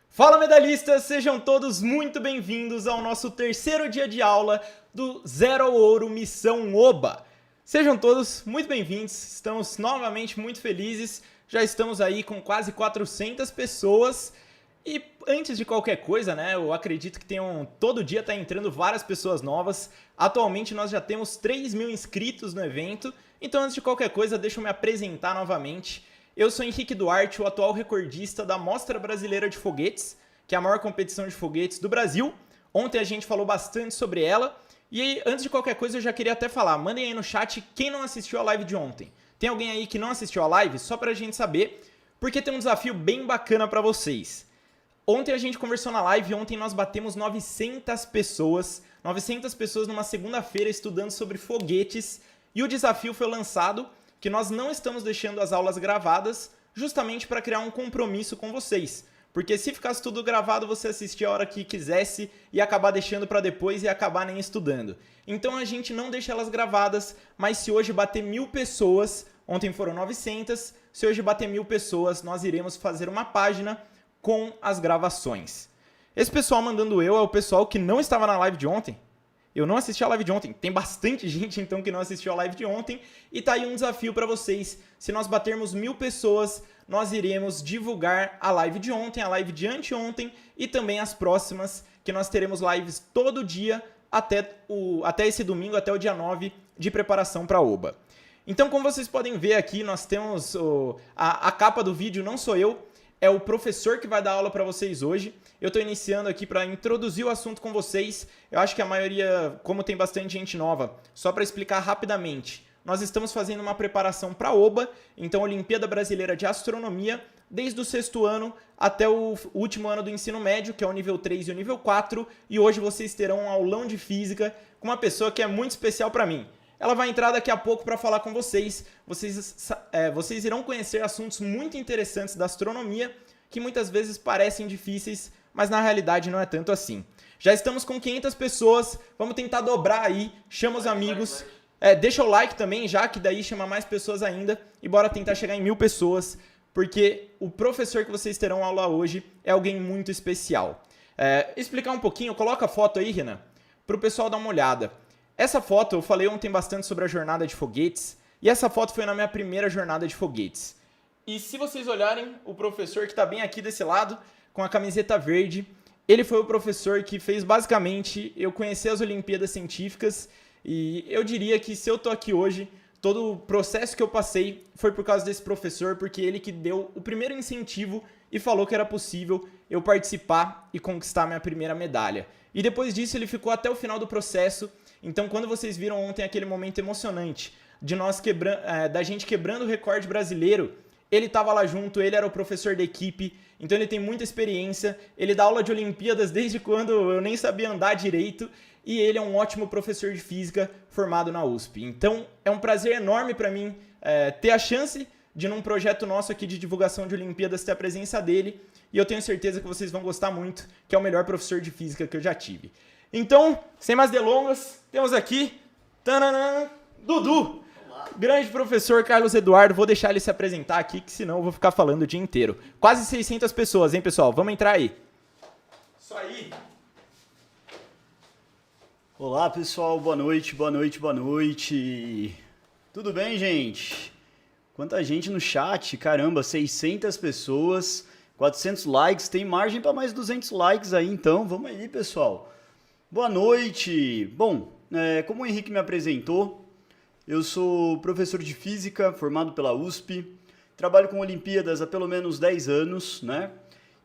Fala medalhistas, sejam todos muito bem-vindos ao nosso terceiro dia de aula do Zero ao Ouro Missão Oba. Sejam todos muito bem-vindos, estamos novamente muito felizes, já estamos aí com quase 400 pessoas e antes de qualquer coisa, né, eu acredito que todo dia tá entrando várias pessoas novas, atualmente nós já temos 3.000 inscritos no evento, então antes de qualquer coisa deixa eu me apresentar novamente. Eu sou Henrique Duarte, o atual recordista da Mostra Brasileira de Foguetes, que é a maior competição de foguetes do Brasil. Ontem a gente falou bastante sobre ela. E aí, antes de qualquer coisa, eu já queria até falar, mandem aí no chat quem não assistiu a live de ontem. Tem alguém aí que não assistiu a live? Só pra gente saber, porque tem um desafio bem bacana pra vocês. Ontem a gente conversou na live, ontem nós batemos 900 pessoas numa segunda-feira estudando sobre foguetes. E o desafio foi lançado que nós não estamos deixando as aulas gravadas justamente para criar um compromisso com vocês. Porque se ficasse tudo gravado, você assistia a hora que quisesse e acabar deixando para depois e acabar nem estudando. Então a gente não deixa elas gravadas, mas se hoje bater 1.000 pessoas, ontem foram 900, se hoje bater 1.000 pessoas, nós iremos fazer uma página com as gravações. Esse pessoal mandando é o pessoal que não estava na live de ontem. Eu não assisti a live de ontem, tem bastante gente então que não assistiu a live de ontem e tá aí um desafio para vocês. Se nós batermos 1.000 pessoas, nós iremos divulgar a live de ontem, a live de anteontem e também as próximas, que nós teremos lives todo dia até esse domingo, até o dia 9 de preparação para a OBA. Então, como vocês podem ver aqui, nós temos a capa do vídeo, não sou eu, é o professor que vai dar aula para vocês hoje. Eu estou iniciando aqui para introduzir o assunto com vocês. Eu acho que a maioria, como tem bastante gente nova, só para explicar rapidamente, nós estamos fazendo uma preparação para a OBA, então Olimpíada Brasileira de Astronomia, desde o 6º ano até o último ano do ensino médio, que é o nível 3 e o nível 4, e hoje vocês terão um aulão de física com uma pessoa que é muito especial para mim. Ela vai entrar daqui a pouco para falar com vocês. Vocês irão conhecer assuntos muito interessantes da astronomia, que muitas vezes parecem difíceis, mas na realidade não é tanto assim. Já estamos com 500 pessoas, vamos tentar dobrar aí, chama os amigos. Deixa o like também, já que daí chama mais pessoas ainda. E bora tentar chegar em 1.000 pessoas, porque o professor que vocês terão aula hoje é alguém muito especial. Explicar um pouquinho, coloca a foto aí, Renan, para o pessoal dar uma olhada. Essa foto, eu falei ontem bastante sobre a jornada de foguetes, e essa foto foi na minha primeira jornada de foguetes. E se vocês olharem, o professor que está bem aqui desse lado, com a camiseta verde, ele foi o professor que fez basicamente eu conhecer as Olimpíadas Científicas, e eu diria que se eu tô aqui hoje, todo o processo que eu passei foi por causa desse professor, porque ele que deu o primeiro incentivo e falou que era possível eu participar e conquistar minha primeira medalha. E depois disso ele ficou até o final do processo. Então, quando vocês viram ontem aquele momento emocionante de da gente quebrando o recorde brasileiro, ele estava lá junto, ele era o professor da equipe, então ele tem muita experiência, ele dá aula de Olimpíadas desde quando eu nem sabia andar direito, e ele é um ótimo professor de física formado na USP. Então, é um prazer enorme para mim ter a chance de, num projeto nosso aqui de divulgação de Olimpíadas, ter a presença dele, e eu tenho certeza que vocês vão gostar muito, que é o melhor professor de física que eu já tive. Então, sem mais delongas, temos aqui Dudu, olá. Grande professor Carlos Eduardo. Vou deixar ele se apresentar aqui, que senão eu vou ficar falando o dia inteiro. Quase 600 pessoas, hein, pessoal? Vamos entrar aí. Isso aí. Olá, pessoal. Boa noite, boa noite, boa noite. Tudo bem, gente? Quanta gente no chat. Caramba, 600 pessoas, 400 likes. Tem margem para mais 200 likes aí, então. Vamos aí, pessoal. Boa noite! Bom, como o Henrique me apresentou, eu sou professor de física, formado pela USP, trabalho com Olimpíadas há pelo menos 10 anos, né?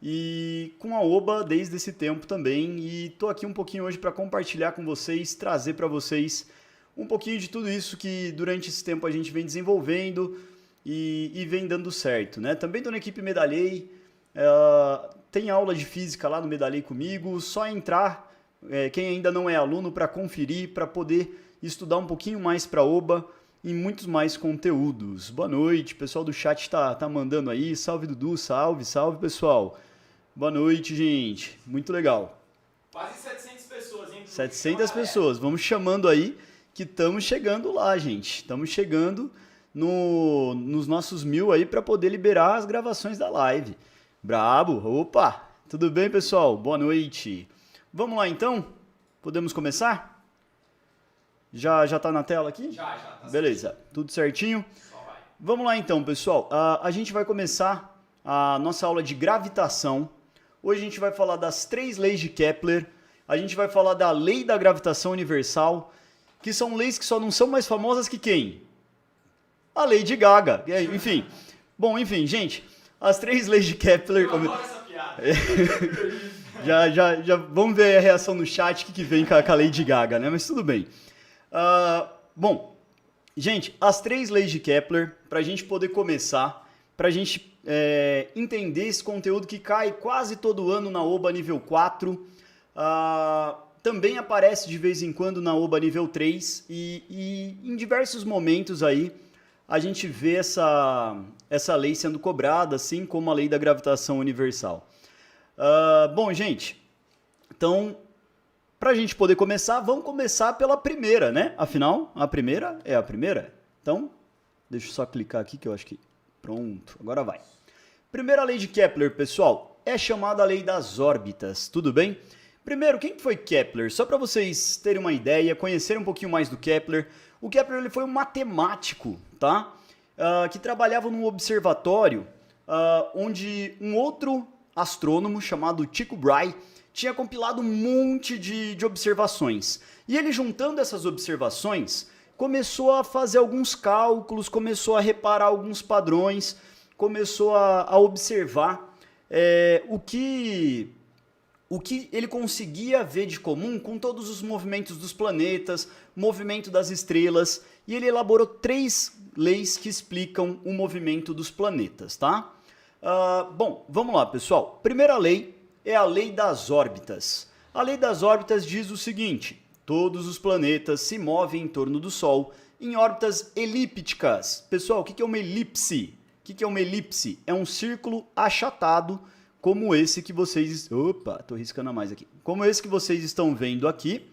E com a OBA desde esse tempo também, e estou aqui um pouquinho hoje para compartilhar com vocês, trazer para vocês um pouquinho de tudo isso que durante esse tempo a gente vem desenvolvendo e vem dando certo, né? Também estou na equipe Medalhei, tem aula de física lá no Medalhei comigo, só entrar... quem ainda não é aluno, para conferir, para poder estudar um pouquinho mais para a OBA e muitos mais conteúdos. Boa noite, pessoal do chat tá mandando aí, salve Dudu, salve, salve pessoal. Boa noite, gente, muito legal. Quase 700 pessoas, hein? 700 pessoas, vamos chamando aí que estamos chegando lá, gente. Estamos chegando nos nossos 1.000 aí para poder liberar as gravações da live. Brabo, opa! Tudo bem, pessoal? Boa noite. Vamos lá, então? Podemos começar? Já tá na tela aqui? Já. Tá Beleza, certinho. tudo certinho? Só vai. Vamos lá, então, pessoal. A gente vai começar a nossa aula de gravitação. Hoje a gente vai falar das 3 leis de Kepler. A gente vai falar da lei da gravitação universal, que são leis que só não são mais famosas que quem? A Lady Gaga. Enfim. Bom, gente, as 3 leis de Kepler... Eu adoro essa piada. Já vamos ver a reação no chat, o que vem com a Lady Gaga, né? Mas tudo bem. Bom, gente, as 3 leis de Kepler, para a gente poder começar, para a gente entender esse conteúdo que cai quase todo ano na OBA nível 4, também aparece de vez em quando na OBA nível 3 e em diversos momentos aí a gente vê essa lei sendo cobrada, assim como a lei da gravitação universal. Bom, gente, então, para a gente poder começar, vamos começar pela primeira, né? Afinal, a primeira é a primeira. Então, deixa eu só clicar aqui que eu acho que... Pronto, agora vai. Primeira lei de Kepler, pessoal, é chamada lei das órbitas, tudo bem? Primeiro, quem foi Kepler? Só para vocês terem uma ideia, conhecerem um pouquinho mais do Kepler. O Kepler ele foi um matemático, tá? Que trabalhava num observatório onde um outro astrônomo chamado Tycho Brahe tinha compilado um monte de observações. E ele, juntando essas observações, começou a fazer alguns cálculos, começou a reparar alguns padrões, começou a observar o que ele conseguia ver de comum com todos os movimentos dos planetas, movimento das estrelas, e ele elaborou 3 leis que explicam o movimento dos planetas, tá? Bom, vamos lá, pessoal. Primeira lei é a lei das órbitas. A lei das órbitas diz o seguinte: todos os planetas se movem em torno do Sol em órbitas elípticas. Pessoal, o que é uma elipse? O que é uma elipse? É um círculo achatado, como esse que vocês... Opa, tô riscando a mais aqui. Como esse que vocês estão vendo aqui,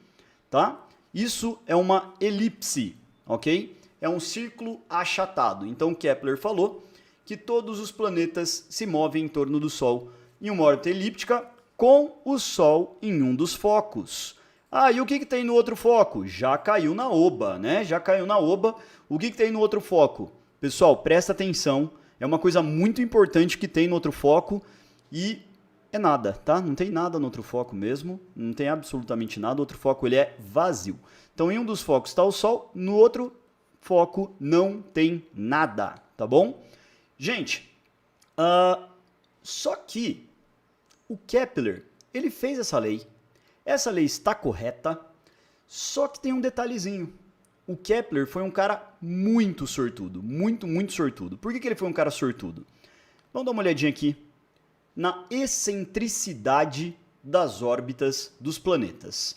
tá? Isso é uma elipse, ok? É um círculo achatado. Então, Kepler falou que todos os planetas se movem em torno do Sol em uma órbita elíptica com o Sol em um dos focos. E o que tem no outro foco? Já caiu na OBA, né? Já caiu na OBA. O que tem no outro foco? Pessoal, presta atenção. É uma coisa muito importante que tem no outro foco e é nada, tá? Não tem nada no outro foco mesmo. Não tem absolutamente nada. O outro foco ele é vazio. Então, em um dos focos está o Sol, no outro foco não tem nada, tá bom? Gente, só que o Kepler, ele fez essa lei. Essa lei está correta, só que tem um detalhezinho. O Kepler foi um cara muito sortudo, muito sortudo. Por que ele foi um cara sortudo? Vamos dar uma olhadinha aqui na excentricidade das órbitas dos planetas.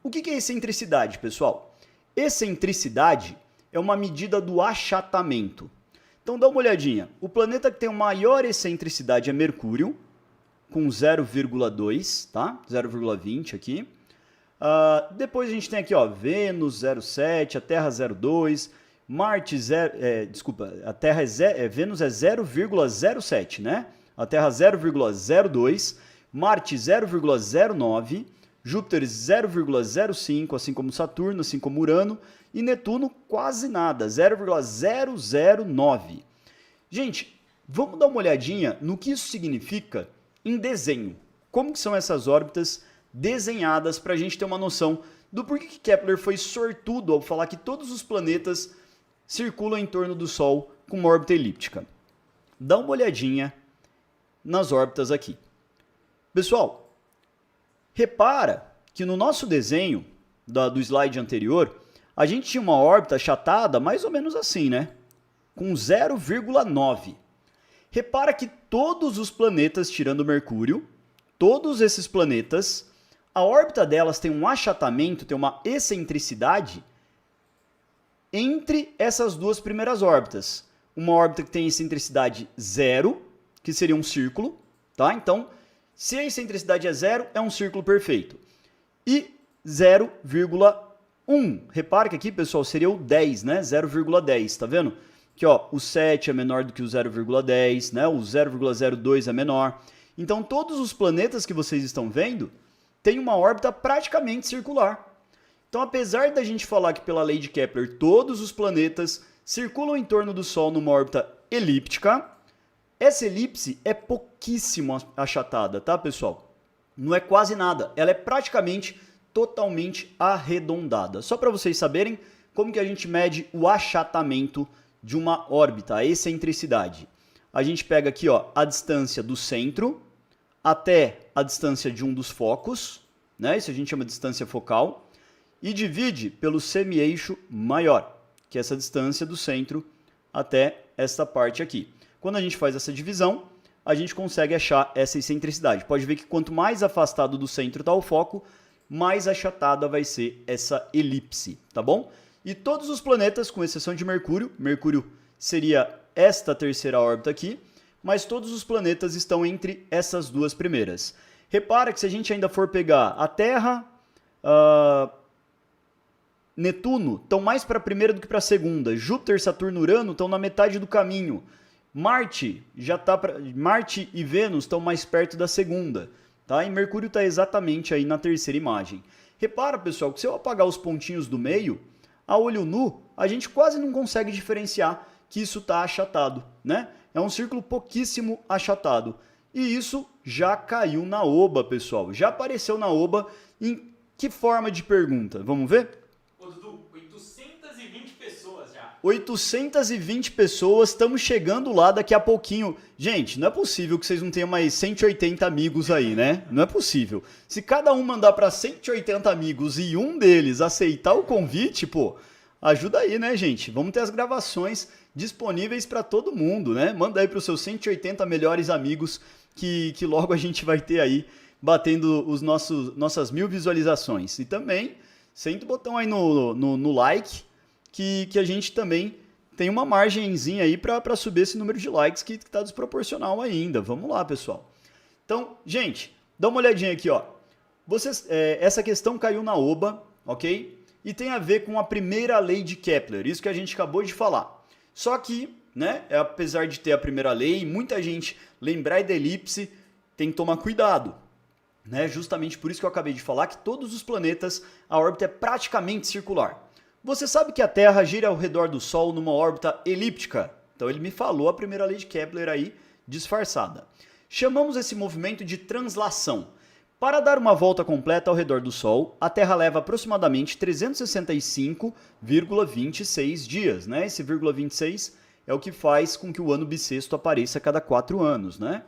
O que é excentricidade, pessoal? Excentricidade é uma medida do achatamento. Então dá uma olhadinha. O planeta que tem a maior excentricidade é Mercúrio, com 0,2, tá? 0,20 aqui. Depois a gente tem aqui, ó, Vênus 0,7, a Terra 0,2, Marte a Terra Vênus é 0,07, né? A Terra 0,02, Marte 0,09, Júpiter 0,05, assim como Saturno, assim como Urano, e Netuno quase nada, 0,009. Gente, vamos dar uma olhadinha no que isso significa em desenho. Como que são essas órbitas desenhadas para a gente ter uma noção do porquê que Kepler foi sortudo ao falar que todos os planetas circulam em torno do Sol com uma órbita elíptica. Dá uma olhadinha nas órbitas aqui. Pessoal, repara que no nosso desenho do slide anterior, a gente tinha uma órbita achatada mais ou menos assim, né? Com 0,9. Repara que todos os planetas, tirando Mercúrio, todos esses planetas, a órbita delas tem um achatamento, tem uma excentricidade entre essas duas primeiras órbitas. Uma órbita que tem excentricidade 0, que seria um círculo, tá? Então, se a excentricidade é 0, é um círculo perfeito. E 0,1. Repare que aqui, pessoal, seria o 10, né? 0,10, tá vendo? Que ó, o 7 é menor do que o 0,10, né? O 0,02 é menor. Então, todos os planetas que vocês estão vendo têm uma órbita praticamente circular. Então, apesar da gente falar que pela lei de Kepler todos os planetas circulam em torno do Sol numa órbita elíptica, essa elipse é pouquíssimo achatada, tá, pessoal? Não é quase nada, ela é praticamente totalmente arredondada. Só para vocês saberem como que a gente mede o achatamento de uma órbita, a excentricidade. A gente pega aqui, ó, a distância do centro até a distância de um dos focos, né? Isso a gente chama de distância focal, e divide pelo semi-eixo maior, que é essa distância do centro até esta parte aqui. Quando a gente faz essa divisão, a gente consegue achar essa excentricidade. Pode ver que quanto mais afastado do centro está o foco, mais achatada vai ser essa elipse, tá bom? E todos os planetas, com exceção de Mercúrio, Mercúrio seria esta terceira órbita aqui, mas todos os planetas estão entre essas duas primeiras. Repara que se a gente ainda for pegar a Terra, Netuno estão mais para a primeira do que para a segunda. Júpiter, Saturno, Urano estão na metade do caminho. Marte Marte e Vênus estão mais perto da segunda, tá? E Mercúrio está exatamente aí na terceira imagem. Repara, pessoal, que se eu apagar os pontinhos do meio, a olho nu, a gente quase não consegue diferenciar que isso está achatado, né? É um círculo pouquíssimo achatado. E isso já caiu na oba, pessoal. Já apareceu na oba. Em que forma de pergunta? Vamos ver? Ô, Dudu, 820 pessoas já. 820 pessoas, estamos chegando lá daqui a pouquinho. Gente, não é possível que vocês não tenham mais 180 amigos aí, né? Não é possível. Se cada um mandar para 180 amigos e um deles aceitar o convite, pô, ajuda aí, né, gente? Vamos ter as gravações disponíveis para todo mundo, né? Manda aí para os seus 180 melhores amigos que logo a gente vai ter aí batendo os nossas 1000 visualizações. E também senta o botão aí no like, que a gente também tem uma margenzinha aí para subir esse número de likes que está desproporcional ainda. Vamos lá, pessoal. Então, gente, dá uma olhadinha aqui, ó. Essa questão caiu na oba, ok? E tem a ver com a primeira lei de Kepler, isso que a gente acabou de falar. Só que, né, apesar de ter a primeira lei, muita gente lembrar da elipse, tem que tomar cuidado. Né? Justamente por isso que eu acabei de falar que todos os planetas, a órbita é praticamente circular. Você sabe que a Terra gira ao redor do Sol numa órbita elíptica? Então ele me falou a primeira lei de Kepler aí, disfarçada. Chamamos esse movimento de translação. Para dar uma volta completa ao redor do Sol, a Terra leva aproximadamente 365,26 dias. Né? Esse 0,26 é o que faz com que o ano bissexto apareça a cada 4 anos. Né?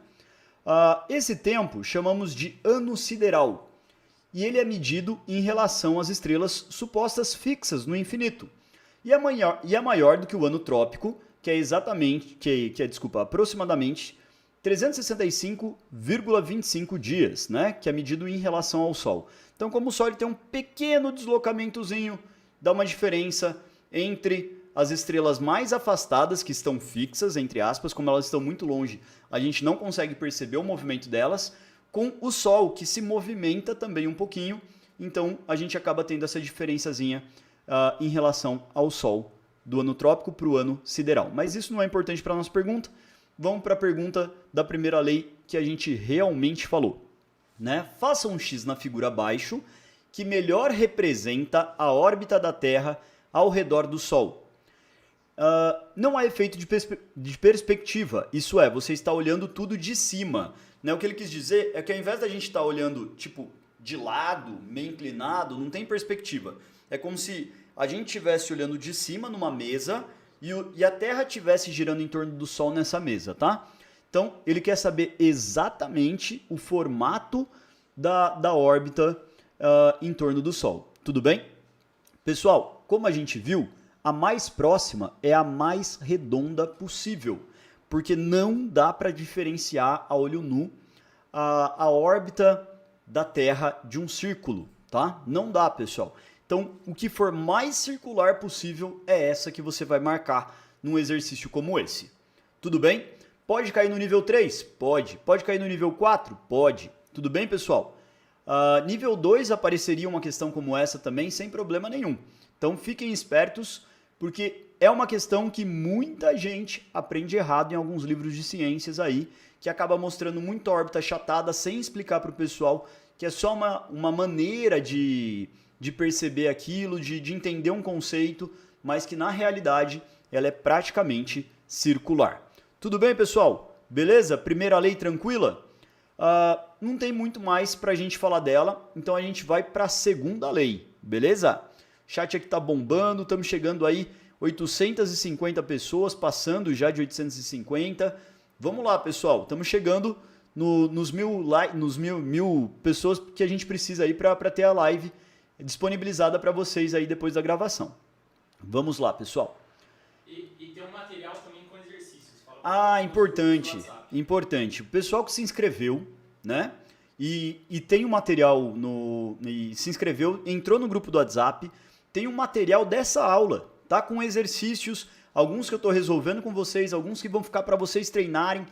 Esse tempo chamamos de ano sideral. E ele é medido em relação às estrelas supostas fixas no infinito. E é maior do que o ano trópico, que é aproximadamente 365,25 dias, né? Que é medido em relação ao Sol. Então, como o Sol ele tem um pequeno deslocamentozinho, dá uma diferença entre as estrelas mais afastadas, que estão fixas, entre aspas, como elas estão muito longe, a gente não consegue perceber o movimento delas, com o Sol, que se movimenta também um pouquinho, então a gente acaba tendo essa diferençazinha em relação ao Sol, do ano trópico para o ano sideral. Mas isso não é importante para a nossa pergunta. Vamos para a pergunta da primeira lei que a gente realmente falou. Né? Faça um X na figura abaixo, que melhor representa a órbita da Terra ao redor do Sol. Não há efeito de perspectiva, isso é, você está olhando tudo de cima. Né? O que ele quis dizer é que ao invés da gente estar olhando tipo de lado, meio inclinado, não tem perspectiva. É como se a gente estivesse olhando de cima numa mesa e a Terra estivesse girando em torno do Sol nessa mesa, tá? Então, ele quer saber exatamente o formato da órbita em torno do Sol. Tudo bem? Pessoal, como a gente viu, a mais próxima é a mais redonda possível, porque não dá para diferenciar a olho nu a órbita da Terra de um círculo, tá? Não dá, pessoal. Então, o que for mais circular possível é essa que você vai marcar num exercício como esse. Tudo bem? Pode cair no nível 3? Pode. Pode cair no nível 4? Pode. Tudo bem, pessoal? Nível 2 apareceria uma questão como essa também, sem problema nenhum. Então, fiquem espertos, porque é uma questão que muita gente aprende errado em alguns livros de ciências aí, que acaba mostrando muita órbita achatada sem explicar para o pessoal que é só uma maneira de perceber aquilo, de entender um conceito, mas que na realidade ela é praticamente circular. Tudo bem, pessoal? Beleza? Primeira lei tranquila? Não tem muito mais para a gente falar dela, então a gente vai para a segunda lei, beleza? O chat aqui tá bombando, estamos chegando aí 850 pessoas, passando já de 850. Vamos lá, pessoal, estamos chegando nos mil pessoas que a gente precisa aí para ter a live disponibilizada para vocês aí depois da gravação. Vamos lá, pessoal. E tem um material também com exercícios. Importante. O pessoal que se inscreveu, né? E tem um material e se inscreveu, entrou no grupo do WhatsApp, tem um material dessa aula, tá? Com exercícios, alguns que eu estou resolvendo com vocês, alguns que vão ficar para vocês treinarem.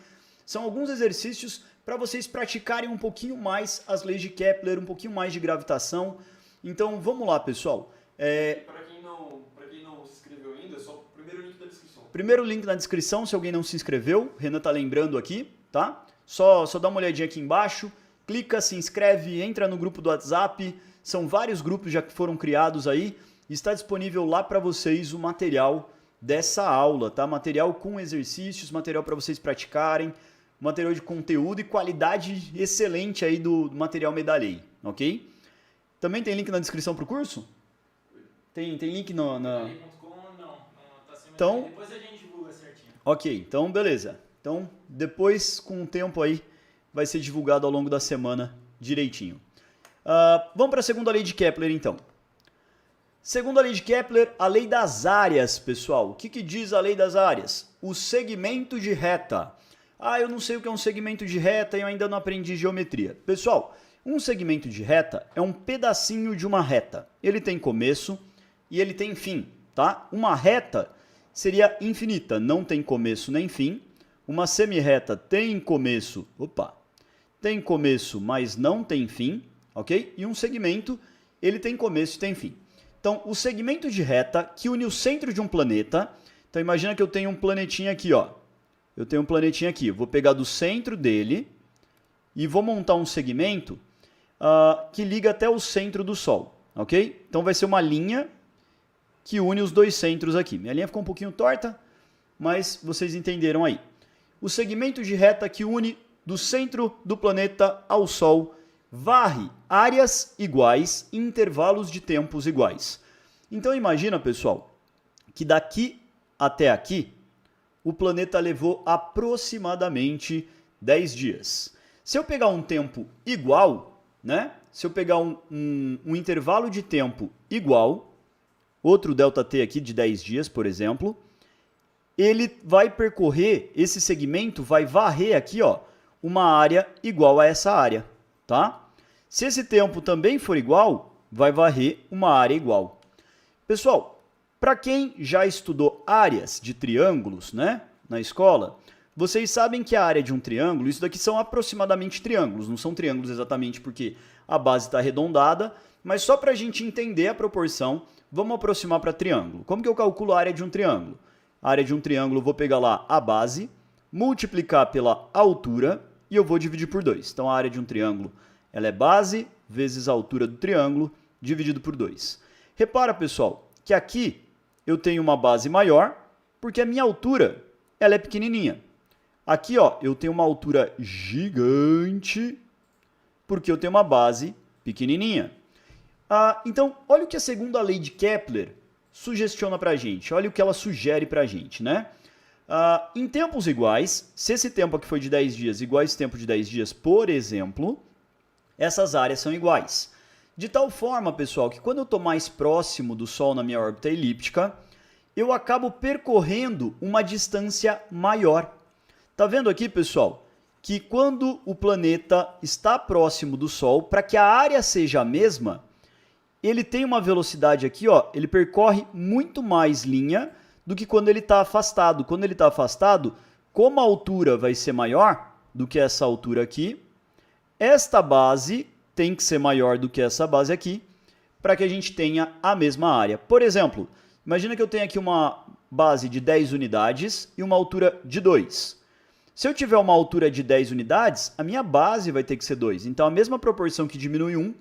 São alguns exercícios para vocês praticarem um pouquinho mais as leis de Kepler, um pouquinho mais de gravitação. Então, vamos lá, pessoal. Para quem não se inscreveu ainda, é só o primeiro link da descrição. Primeiro link na descrição, se alguém não se inscreveu. Renan tá lembrando aqui, tá? Só dá uma olhadinha aqui embaixo. Clica, se inscreve, entra no grupo do WhatsApp. São vários grupos já que foram criados aí. Está disponível lá para vocês o material dessa aula, tá? Material com exercícios, material para vocês praticarem, material de conteúdo e qualidade excelente aí do material Medalhei, ok? Também tem link na descrição pro curso? Tem link na... Não, tá sem então, depois a gente divulga certinho. Ok, então beleza. Então depois, com o tempo aí, vai ser divulgado ao longo da semana direitinho. Vamos para a segunda lei de Kepler então. Segunda lei de Kepler, a lei das áreas, pessoal. O que diz a lei das áreas? O segmento de reta. Eu não sei o que é um segmento de reta e eu ainda não aprendi geometria. Pessoal, um segmento de reta é um pedacinho de uma reta. Ele tem começo e ele tem fim, tá? Uma reta seria infinita, não tem começo nem fim. Uma semirreta tem começo, mas não tem fim, ok? E um segmento, ele tem começo e tem fim. Então, o segmento de reta que une o centro de um planeta. Então, imagina que eu tenho um planetinha aqui, ó. Eu tenho um planetinha aqui. Eu vou pegar do centro dele e vou montar um segmento que liga até o centro do Sol, ok? Então, vai ser uma linha que une os dois centros aqui. Minha linha ficou um pouquinho torta, mas vocês entenderam aí. O segmento de reta que une do centro do planeta ao Sol varre áreas iguais em intervalos de tempos iguais. Então imagina, pessoal, que daqui até aqui o planeta levou aproximadamente 10 dias. Se eu pegar um tempo igual, né? Se eu pegar um intervalo de tempo igual, outro ΔT aqui de 10 dias, por exemplo, ele vai percorrer, esse segmento vai varrer aqui, ó, uma área igual a essa área, tá? Se esse tempo também for igual, vai varrer uma área igual. Pessoal, para quem já estudou áreas de triângulos, né, na escola, vocês sabem que a área de um triângulo, isso daqui são aproximadamente triângulos, não são triângulos exatamente porque a base está arredondada, mas só para a gente entender a proporção, vamos aproximar para triângulo. Como que eu calculo a área de um triângulo? A área de um triângulo, eu vou pegar lá a base, multiplicar pela altura e eu vou dividir por 2. Então, a área de um triângulo, ela é base vezes a altura do triângulo, dividido por 2. Repara, pessoal, que aqui eu tenho uma base maior, porque a minha altura ela é pequenininha. Aqui, ó, eu tenho uma altura gigante, porque eu tenho uma base pequenininha. Então, olha o que a segunda lei de Kepler sugestiona para a gente. Olha o que ela sugere para a gente, né? Em tempos iguais, se esse tempo aqui foi de 10 dias igual a esse tempo de 10 dias, por exemplo, essas áreas são iguais. De tal forma, pessoal, que quando eu estou mais próximo do Sol na minha órbita elíptica, eu acabo percorrendo uma distância maior. Tá vendo aqui, pessoal, que quando o planeta está próximo do Sol, para que a área seja a mesma, ele tem uma velocidade aqui, ó, ele percorre muito mais linha do que quando ele está afastado. Quando ele está afastado, como a altura vai ser maior do que essa altura aqui, esta base tem que ser maior do que essa base aqui, para que a gente tenha a mesma área. Por exemplo, Imagina que eu tenho aqui uma base de 10 unidades e uma altura de 2. Se eu tiver uma altura de 10 unidades, a minha base vai ter que ser 2. Então, a mesma proporção que diminui um,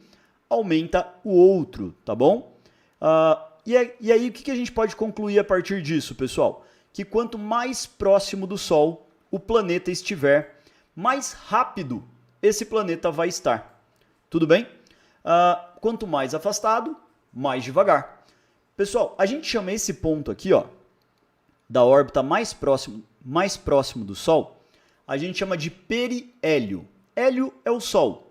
aumenta o outro, tá bom? E aí, o que a gente pode concluir a partir disso, pessoal? Que quanto mais próximo do Sol o planeta estiver, mais rápido esse planeta vai estar. Tudo bem? Quanto mais afastado, mais devagar. Pessoal, a gente chama esse ponto aqui, ó, da órbita mais próximo do Sol, a gente chama de periélio. Hélio é o Sol.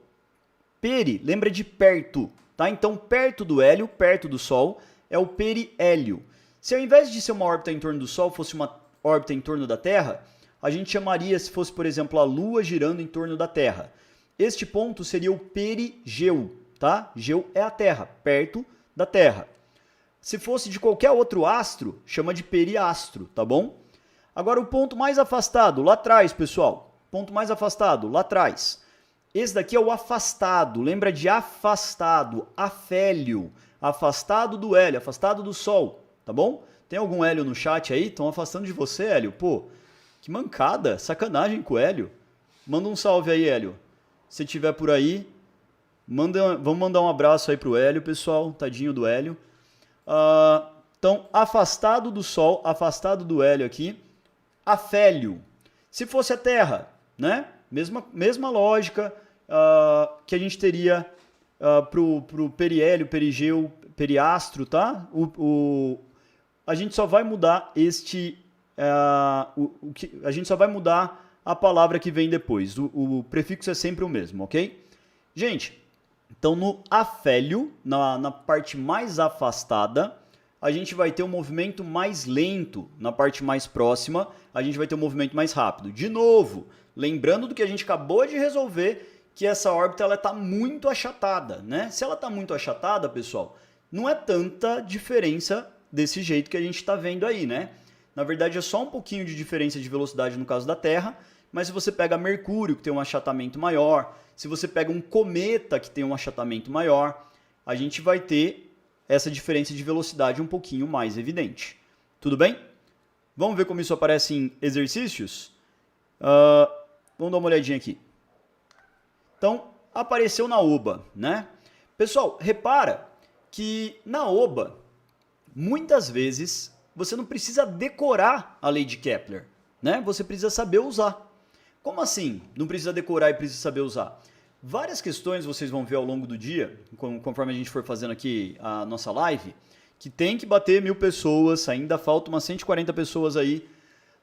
Peri, lembra de perto, tá? Então, perto do hélio, perto do Sol, é o periélio. Se ao invés de ser uma órbita em torno do Sol, fosse uma órbita em torno da Terra, a gente chamaria, se fosse, por exemplo, a Lua girando em torno da Terra. Este ponto seria o perigeu, tá? Geu é a Terra, perto da Terra. Se fosse de qualquer outro astro, chama de periastro, tá bom? Agora o ponto mais afastado, lá atrás, pessoal. Ponto mais afastado, lá atrás. Esse daqui é o afastado, lembra de afastado, afélio, afastado do hélio, afastado do Sol, tá bom? Tem algum hélio no chat aí? Estão afastando de você, Hélio? Pô, que mancada, sacanagem com o Hélio. Manda um salve aí, Hélio. Se tiver por aí, vamos mandar um abraço aí pro Hélio, pessoal, tadinho do Hélio. Então, afastado do Sol, afastado do hélio aqui, afélio. Se fosse a Terra, né? Mesma lógica que a gente teria pro periélio, perigeu, periastro, tá? A gente só vai mudar a gente só vai mudar a palavra que vem depois. O prefixo é sempre o mesmo, ok? Gente, então no afélio, na parte mais afastada, a gente vai ter um movimento mais lento. Na parte mais próxima, a gente vai ter um movimento mais rápido. De novo, lembrando do que a gente acabou de resolver, que essa órbita está muito achatada, né? Se ela está muito achatada, pessoal, não é tanta diferença desse jeito que a gente está vendo aí, né? Na verdade, é só um pouquinho de diferença de velocidade no caso da Terra, mas se você pega Mercúrio, que tem um achatamento maior, se você pega um cometa, que tem um achatamento maior, a gente vai ter essa diferença de velocidade um pouquinho mais evidente. Tudo bem? Vamos ver como isso aparece em exercícios? Vamos dar uma olhadinha aqui. Então, apareceu na OBA, né? Pessoal, repara que na OBA, muitas vezes, você não precisa decorar a lei de Kepler, né? Você precisa saber usar. Como assim? Não precisa decorar e precisa saber usar? Várias questões vocês vão ver ao longo do dia, conforme a gente for fazendo aqui a nossa live, que tem que bater 1000 pessoas, ainda faltam umas 140 pessoas aí.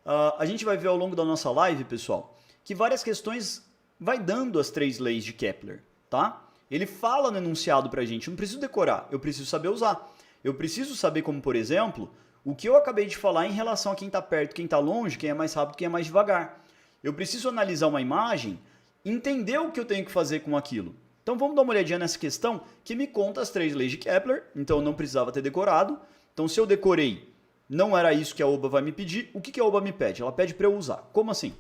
A gente vai ver ao longo da nossa live, pessoal, que várias questões vai dando as 3 leis de Kepler, tá? Ele fala no enunciado pra gente, eu não preciso decorar, eu preciso saber usar. Eu preciso saber como, por exemplo, o que eu acabei de falar em relação a quem está perto, quem está longe, quem é mais rápido, quem é mais devagar. Eu preciso analisar uma imagem, entender o que eu tenho que fazer com aquilo. Então vamos dar uma olhadinha nessa questão que me conta as 3 leis de Kepler, então eu não precisava ter decorado. Então se eu decorei, não era isso que a OBA vai me pedir, o que a OBA me pede? Ela pede para eu usar. Como assim?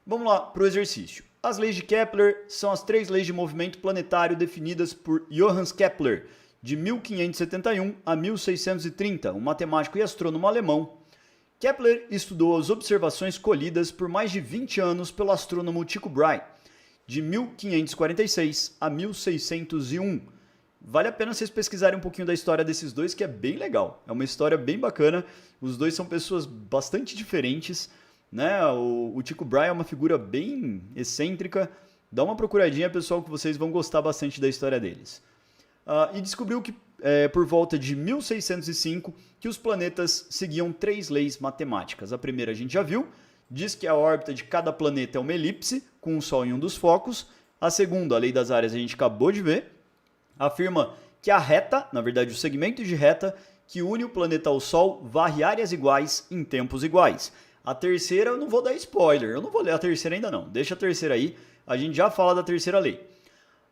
Vamos lá para o exercício. As leis de Kepler são as 3 leis de movimento planetário definidas por Johannes Kepler, de 1571 a 1630, um matemático e astrônomo alemão. Kepler estudou as observações colhidas por mais de 20 anos pelo astrônomo Tycho Brahe, de 1546 a 1601. Vale a pena vocês pesquisarem um pouquinho da história desses dois, que é bem legal. É uma história bem bacana. Os dois são pessoas bastante diferentes, né? O Tycho Brahe é uma figura bem excêntrica. Dá uma procuradinha, pessoal, que vocês vão gostar bastante da história deles. E descobriu que por volta de 1605 que os planetas seguiam 3 leis matemáticas. A primeira a gente já viu, diz que a órbita de cada planeta é uma elipse, com o Sol em um dos focos. A segunda, a lei das áreas, a gente acabou de ver, afirma que a reta, na verdade o segmento de reta, que une o planeta ao Sol varre áreas iguais em tempos iguais. A terceira eu não vou dar spoiler, eu não vou ler a terceira ainda não, deixa a terceira aí, a gente já fala da terceira lei.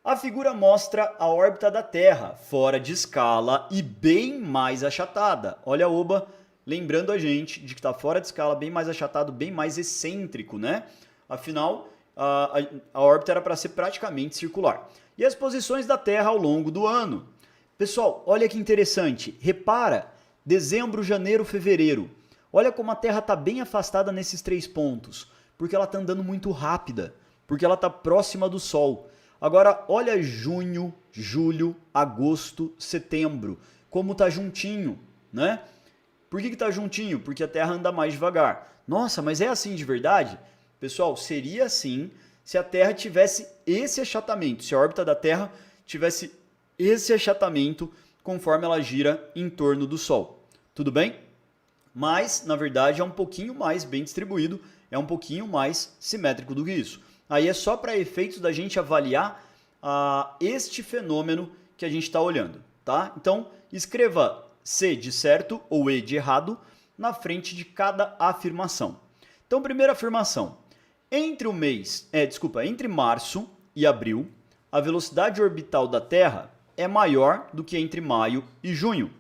A figura mostra a órbita da Terra, fora de escala e bem mais achatada. Olha a OBA, lembrando a gente de que está fora de escala, bem mais achatado, bem mais excêntrico, né? Afinal, a órbita era para ser praticamente circular. E as posições da Terra ao longo do ano. Pessoal, olha que interessante. Repara Dezembro, janeiro, fevereiro. Olha como a Terra está bem afastada nesses 3 pontos, porque ela está andando muito rápida, porque ela está próxima do Sol. Agora, olha junho, julho, agosto, setembro, como está juntinho, né? Por que está juntinho? Porque a Terra anda mais devagar. Nossa, mas é assim de verdade? Pessoal, seria assim se a Terra tivesse esse achatamento, se a órbita da Terra tivesse esse achatamento conforme ela gira em torno do Sol. Tudo bem? Mas, na verdade, é um pouquinho mais bem distribuído, é um pouquinho mais simétrico do que isso. Aí é só para efeitos da gente avaliar este fenômeno que a gente está olhando, tá? Então, escreva C de certo ou E de errado na frente de cada afirmação. Então, primeira afirmação. Entre março e abril, a velocidade orbital da Terra é maior do que entre maio e junho.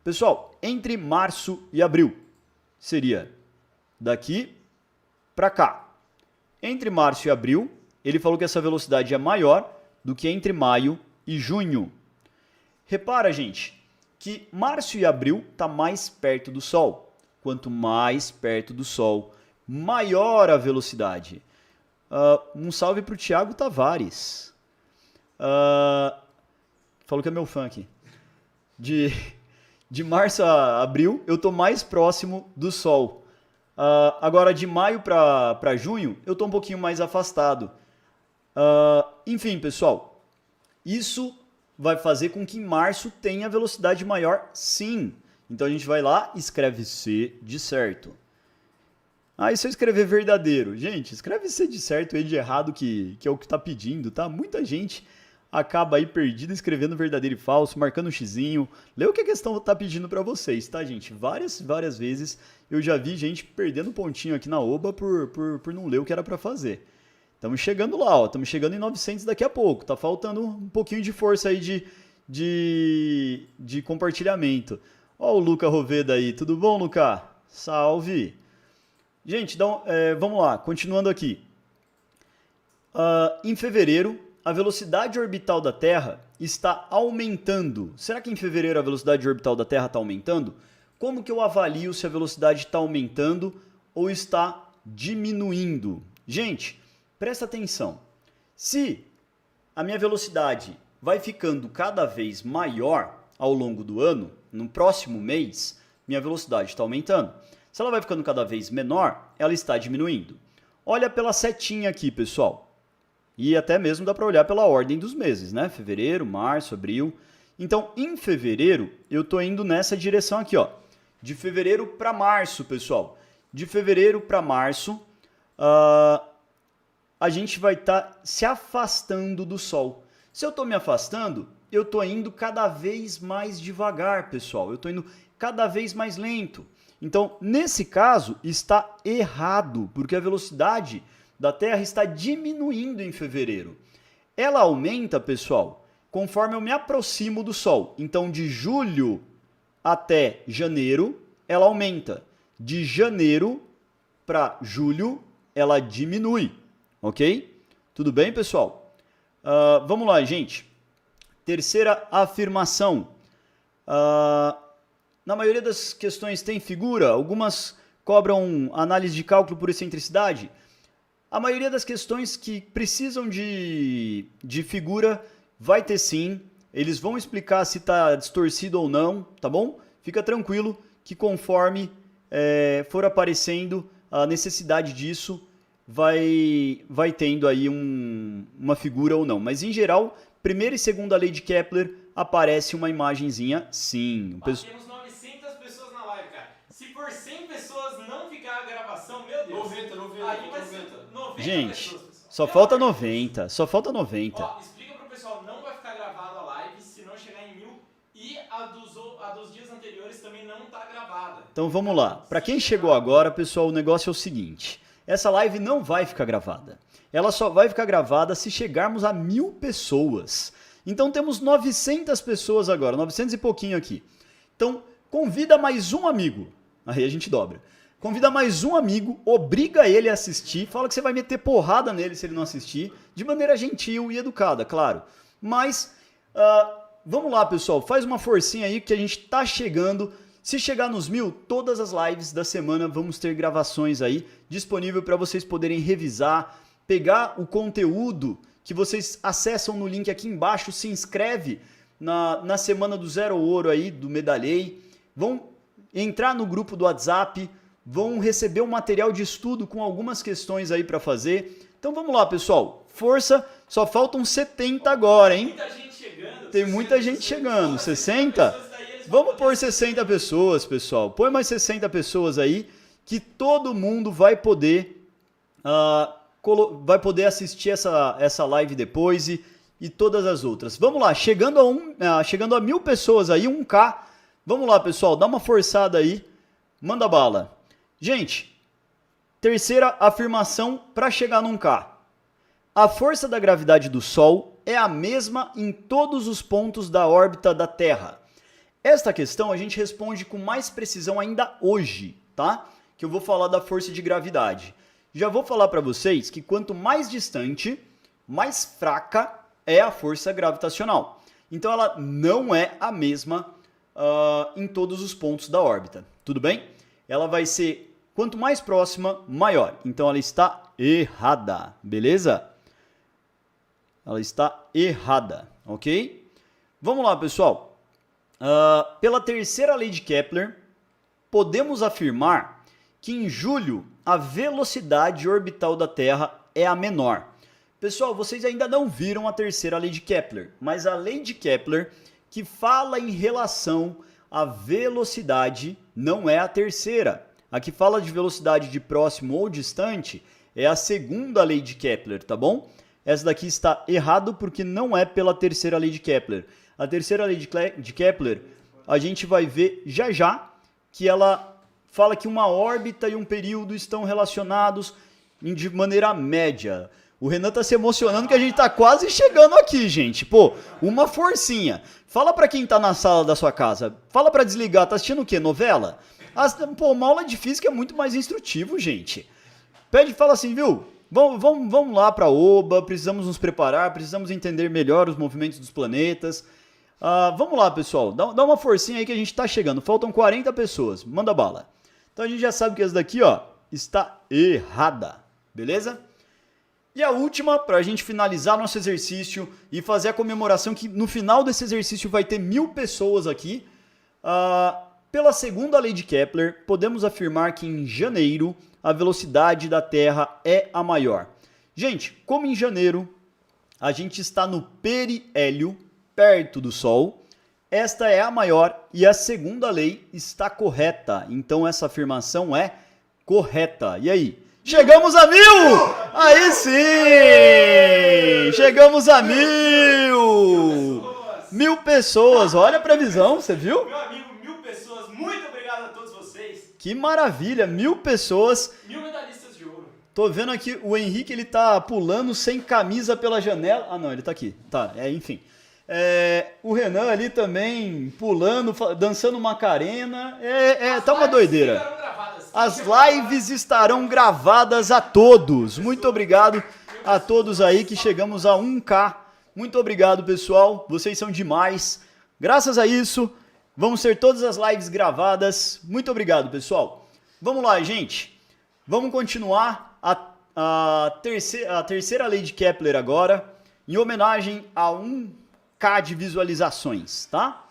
Pessoal, entre março e abril seria daqui para cá. Entre março e abril, ele falou que essa velocidade é maior do que entre maio e junho. Repara, gente, que março e abril está mais perto do Sol. Quanto mais perto do Sol, maior a velocidade. Um salve para o Thiago Tavares. Falou que é meu fã aqui. De março a abril, eu estou mais próximo do Sol. Agora, de maio para junho, eu estou um pouquinho mais afastado. Enfim, pessoal, isso vai fazer com que em março tenha velocidade maior, sim. Então, a gente vai lá e escreve C de certo. E se eu escrever verdadeiro? Gente, escreve C de certo e de errado, que é o que está pedindo, tá? Muita gente acaba aí perdida escrevendo verdadeiro e falso, marcando um xizinho. Lê o que a questão está pedindo para vocês, tá, gente? Várias vezes eu já vi gente perdendo pontinho aqui na oba por não ler o que era para fazer. Estamos chegando lá, ó. Estamos chegando em 900 daqui a pouco. Tá faltando um pouquinho de força aí de compartilhamento. Ó o Luca Roveda aí. Tudo bom, Luca? Salve! Gente, então, vamos lá. Continuando aqui. Em fevereiro, a velocidade orbital da Terra está aumentando. Será que em fevereiro a velocidade orbital da Terra está aumentando? Como que eu avalio se a velocidade está aumentando ou está diminuindo? Gente, presta atenção. Se a minha velocidade vai ficando cada vez maior ao longo do ano, no próximo mês, minha velocidade está aumentando. Se ela vai ficando cada vez menor, ela está diminuindo. Olha pela setinha aqui, pessoal. E até mesmo dá para olhar pela ordem dos meses, né? Fevereiro, março, abril. Então, em fevereiro, eu estou indo nessa direção aqui, ó. De fevereiro para março, pessoal. De fevereiro para março, a gente vai estar se afastando do Sol. Se eu estou me afastando, eu estou indo cada vez mais devagar, pessoal. Eu estou indo cada vez mais lento. Então, nesse caso, está errado, porque a velocidade da Terra está diminuindo em fevereiro. Ela aumenta, pessoal, conforme eu me aproximo do Sol. Então, de julho até janeiro, ela aumenta. De janeiro para julho, ela diminui. Ok? Tudo bem, pessoal? Vamos lá, gente. Terceira afirmação. Na maioria das questões tem figura, algumas cobram análise de cálculo por excentricidade. A maioria das questões que precisam de figura vai ter sim. Eles vão explicar se está distorcido ou não, tá bom? Fica tranquilo que conforme for aparecendo a necessidade disso, vai tendo aí uma figura ou não. Mas em geral, primeira e segunda lei de Kepler aparece uma imagenzinha sim. Temos 900 pessoas na live, cara. Se por 100 pessoas não ficar a gravação, meu Deus. 90. Aí vai ser 90 gente, pessoas, pessoal. só falta 90. Só falta 90. Ó, explica pro pessoal, não vai ficar gravada a live se não chegar em 1000. E a dos dias anteriores também não tá gravada. Então vamos lá. Para quem chegou agora, pessoal, o negócio é o seguinte. Essa live não vai ficar gravada. Ela só vai ficar gravada se chegarmos a 1000 pessoas. Então temos 900 pessoas agora, 900 e pouquinho aqui. Então convida mais um amigo. Aí a gente dobra. Convida mais um amigo, obriga ele a assistir, fala que você vai meter porrada nele se ele não assistir, de maneira gentil e educada, claro. Mas vamos lá, pessoal, faz uma forcinha aí que a gente tá chegando Se chegar nos 1000, todas as lives da semana vamos ter gravações aí disponível para vocês poderem revisar, pegar o conteúdo que vocês acessam no link aqui embaixo, se inscreve na semana do Zero Ouro aí, do Medalhei, vão entrar no grupo do WhatsApp, vão receber um material de estudo com algumas questões aí para fazer. Então vamos lá, pessoal, força, só faltam 70 agora, hein? Muita gente chegando. Tem muita gente chegando, 60? Vamos pôr 60 pessoas, pessoal. Põe mais 60 pessoas aí, que todo mundo vai poder assistir essa live depois e todas as outras. Vamos lá, chegando a 1000 pessoas aí, 1K. Vamos lá, pessoal, dá uma forçada aí, manda bala. Gente, terceira afirmação para chegar num K. A força da gravidade do Sol é a mesma em todos os pontos da órbita da Terra. Esta questão a gente responde com mais precisão ainda hoje, tá? Que eu vou falar da força de gravidade. Já vou falar para vocês que quanto mais distante, mais fraca é a força gravitacional. Então ela não é a mesma em todos os pontos da órbita, tudo bem? Ela vai ser, quanto mais próxima, maior. Então ela está errada, beleza? Ela está errada, ok? Vamos lá, pessoal. Pela terceira lei de Kepler, podemos afirmar que em julho a velocidade orbital da Terra é a menor. Pessoal, vocês ainda não viram a terceira lei de Kepler, mas a lei de Kepler que fala em relação à velocidade não é a terceira. A que fala de velocidade de próximo ou distante é a segunda lei de Kepler, tá bom? Essa daqui está errado porque não é pela terceira lei de Kepler. A terceira lei de Kepler, a gente vai ver já já que ela fala que uma órbita e um período estão relacionados de maneira média. O Renan tá se emocionando que a gente tá quase chegando aqui, gente. Pô, uma forcinha. Fala pra quem tá na sala da sua casa. Fala pra desligar. Tá assistindo o quê? Novela? Pô, uma aula de física é muito mais instrutivo, gente. Pede e fala assim, viu? Vamos lá pra Oba, precisamos nos preparar, precisamos entender melhor os movimentos dos planetas. Vamos lá, pessoal. Dá uma forcinha aí que a gente tá chegando. Faltam 40 pessoas. Manda bala. Então a gente já sabe que essa daqui, ó, está errada. Beleza? E a última, para a gente finalizar nosso exercício e fazer a comemoração que no final desse exercício vai ter 1000 pessoas aqui. Pela segunda lei de Kepler, podemos afirmar que em janeiro a velocidade da Terra é a maior. Gente, como em janeiro a gente está no periélio, perto do Sol, esta é a maior e a segunda lei está correta. Então essa afirmação é correta. E aí? Chegamos a 1000! Aí sim! Chegamos a 1000! 1000 pessoas, olha a previsão, você viu? Meu amigo, 1000 pessoas, muito obrigado a todos vocês. Que maravilha, 1000 pessoas. 1000 medalhistas de ouro. Tô vendo aqui o Henrique, ele tá pulando sem camisa pela janela. Ah não, ele tá aqui, tá, enfim. O Renan ali também pulando, dançando Macarena, tá uma doideira. As lives estarão gravadas a todos. Muito obrigado a todos aí que chegamos a 1K. Muito obrigado, pessoal. Vocês são demais. Graças a isso, vamos ter todas as lives gravadas. Muito obrigado, pessoal. Vamos lá, gente. Vamos continuar a terceira lei de Kepler agora, em homenagem a 1K de visualizações, tá?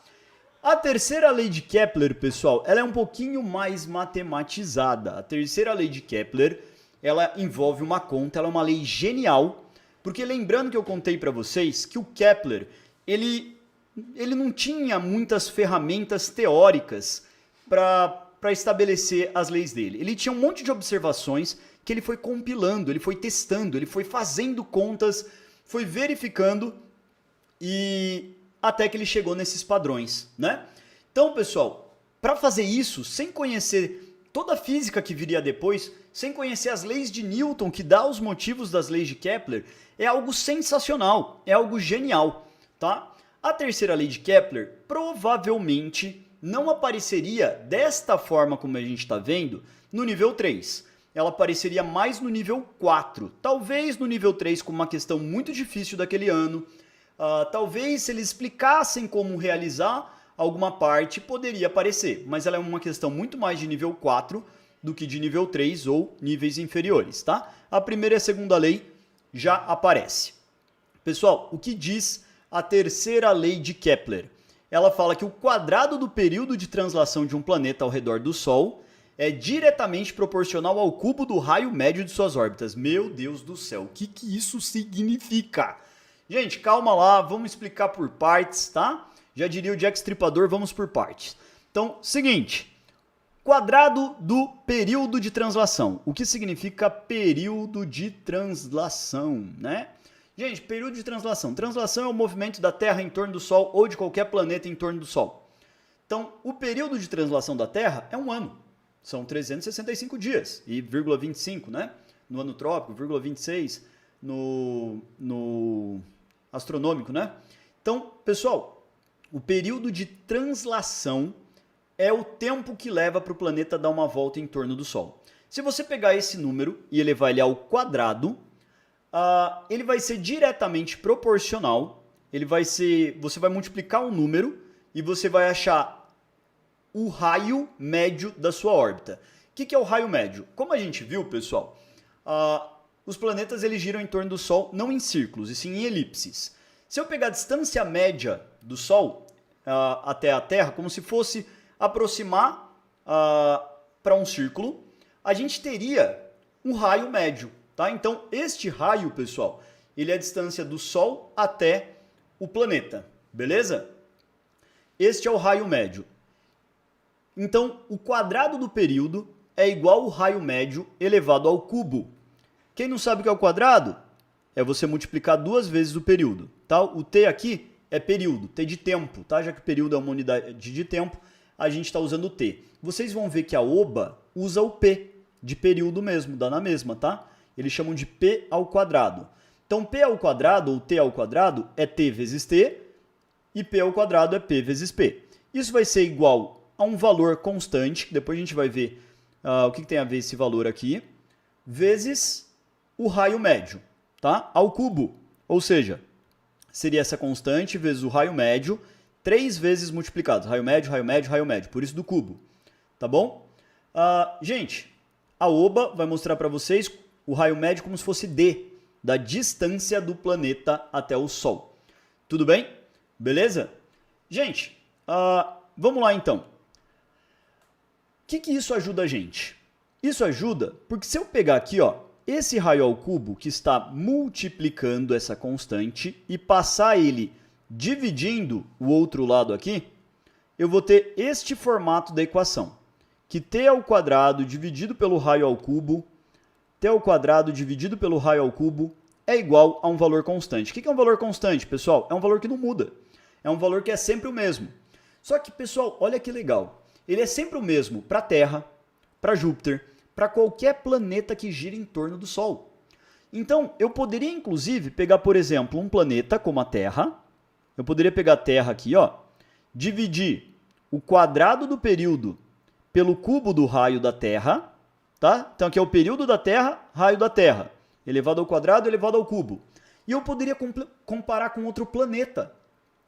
A terceira lei de Kepler, pessoal, ela é um pouquinho mais matematizada. A terceira lei de Kepler, ela envolve uma conta, ela é uma lei genial, porque lembrando que eu contei para vocês que o Kepler, ele não tinha muitas ferramentas teóricas para estabelecer as leis dele. Ele tinha um monte de observações que ele foi compilando, ele foi testando, ele foi fazendo contas, foi verificando e até que ele chegou nesses padrões, né? Então, pessoal, para fazer isso, sem conhecer toda a física que viria depois, sem conhecer as leis de Newton, que dá os motivos das leis de Kepler, é algo sensacional, é algo genial, tá? A terceira lei de Kepler provavelmente não apareceria desta forma como a gente está vendo no nível 3. Ela apareceria mais no nível 4, talvez no nível 3 com uma questão muito difícil daquele ano. Talvez se eles explicassem como realizar alguma parte poderia aparecer, mas ela é uma questão muito mais de nível 4 do que de nível 3 ou níveis inferiores, tá? A primeira e a segunda lei já aparece. Pessoal, o que diz a terceira lei de Kepler? Ela fala que o quadrado do período de translação de um planeta ao redor do Sol é diretamente proporcional ao cubo do raio médio de suas órbitas. Meu Deus do céu, o que isso significa? Gente, calma lá, vamos explicar por partes, tá? Já diria o Jack Stripador, vamos por partes. Então, seguinte, quadrado do período de translação. O que significa período de translação, né? Gente, período de translação. Translação é o movimento da Terra em torno do Sol ou de qualquer planeta em torno do Sol. Então, o período de translação da Terra é um ano. São 365 dias e 0,25, né? No ano trópico, 0,26 no astronômico, né? Então, pessoal, o período de translação é o tempo que leva para o planeta dar uma volta em torno do Sol. Se você pegar esse número e elevar ele ao quadrado, ele vai ser diretamente proporcional. Você vai multiplicar o número e você vai achar o raio médio da sua órbita. O que é o raio médio? Como a gente viu, pessoal, os planetas eles giram em torno do Sol não em círculos, e sim em elipses. Se eu pegar a distância média do Sol até a Terra, como se fosse aproximar para um círculo, a gente teria um raio médio. Tá? Então, este raio, pessoal, ele é a distância do Sol até o planeta, beleza? Este é o raio médio. Então, o quadrado do período é igual ao raio médio elevado ao cubo. Quem não sabe o que é o quadrado? É você multiplicar 2 vezes o período. Tá? O T aqui é período, T de tempo. Tá? Já que período é uma unidade de tempo, a gente está usando o T. Vocês vão ver que a OBA usa o P de período mesmo, dá na mesma, tá? Eles chamam de P ao quadrado. Então, P ao quadrado, ou T ao quadrado, é T vezes T, e P ao quadrado é P vezes P. Isso vai ser igual a um valor constante, que depois a gente vai ver o que tem a ver esse valor aqui, vezes o raio médio, tá? Ao cubo. Ou seja, seria essa constante vezes o raio médio, 3 vezes multiplicado. Raio médio, raio médio, raio médio. Por isso do cubo. Tá bom? Gente, a OBA vai mostrar para vocês o raio médio como se fosse D, da distância do planeta até o Sol. Tudo bem? Beleza? Gente, vamos lá então. O que isso ajuda a gente? Isso ajuda porque se eu pegar aqui, esse raio ao cubo que está multiplicando essa constante e passar ele dividindo o outro lado aqui, eu vou ter este formato da equação, que T ao quadrado dividido pelo raio ao cubo, T ao quadrado dividido pelo raio ao cubo é igual a um valor constante. O que é um valor constante, pessoal? É um valor que não muda. É um valor que é sempre o mesmo. Só que, pessoal, olha que legal. Ele é sempre o mesmo para a Terra, para Júpiter, para qualquer planeta que gira em torno do Sol. Então, eu poderia, inclusive, pegar, por exemplo, um planeta como a Terra. Eu poderia pegar a Terra aqui, dividir o quadrado do período pelo cubo do raio da Terra. Tá? Então, aqui é o período da Terra, raio da Terra, elevado ao quadrado, elevado ao cubo. E eu poderia comparar com outro planeta.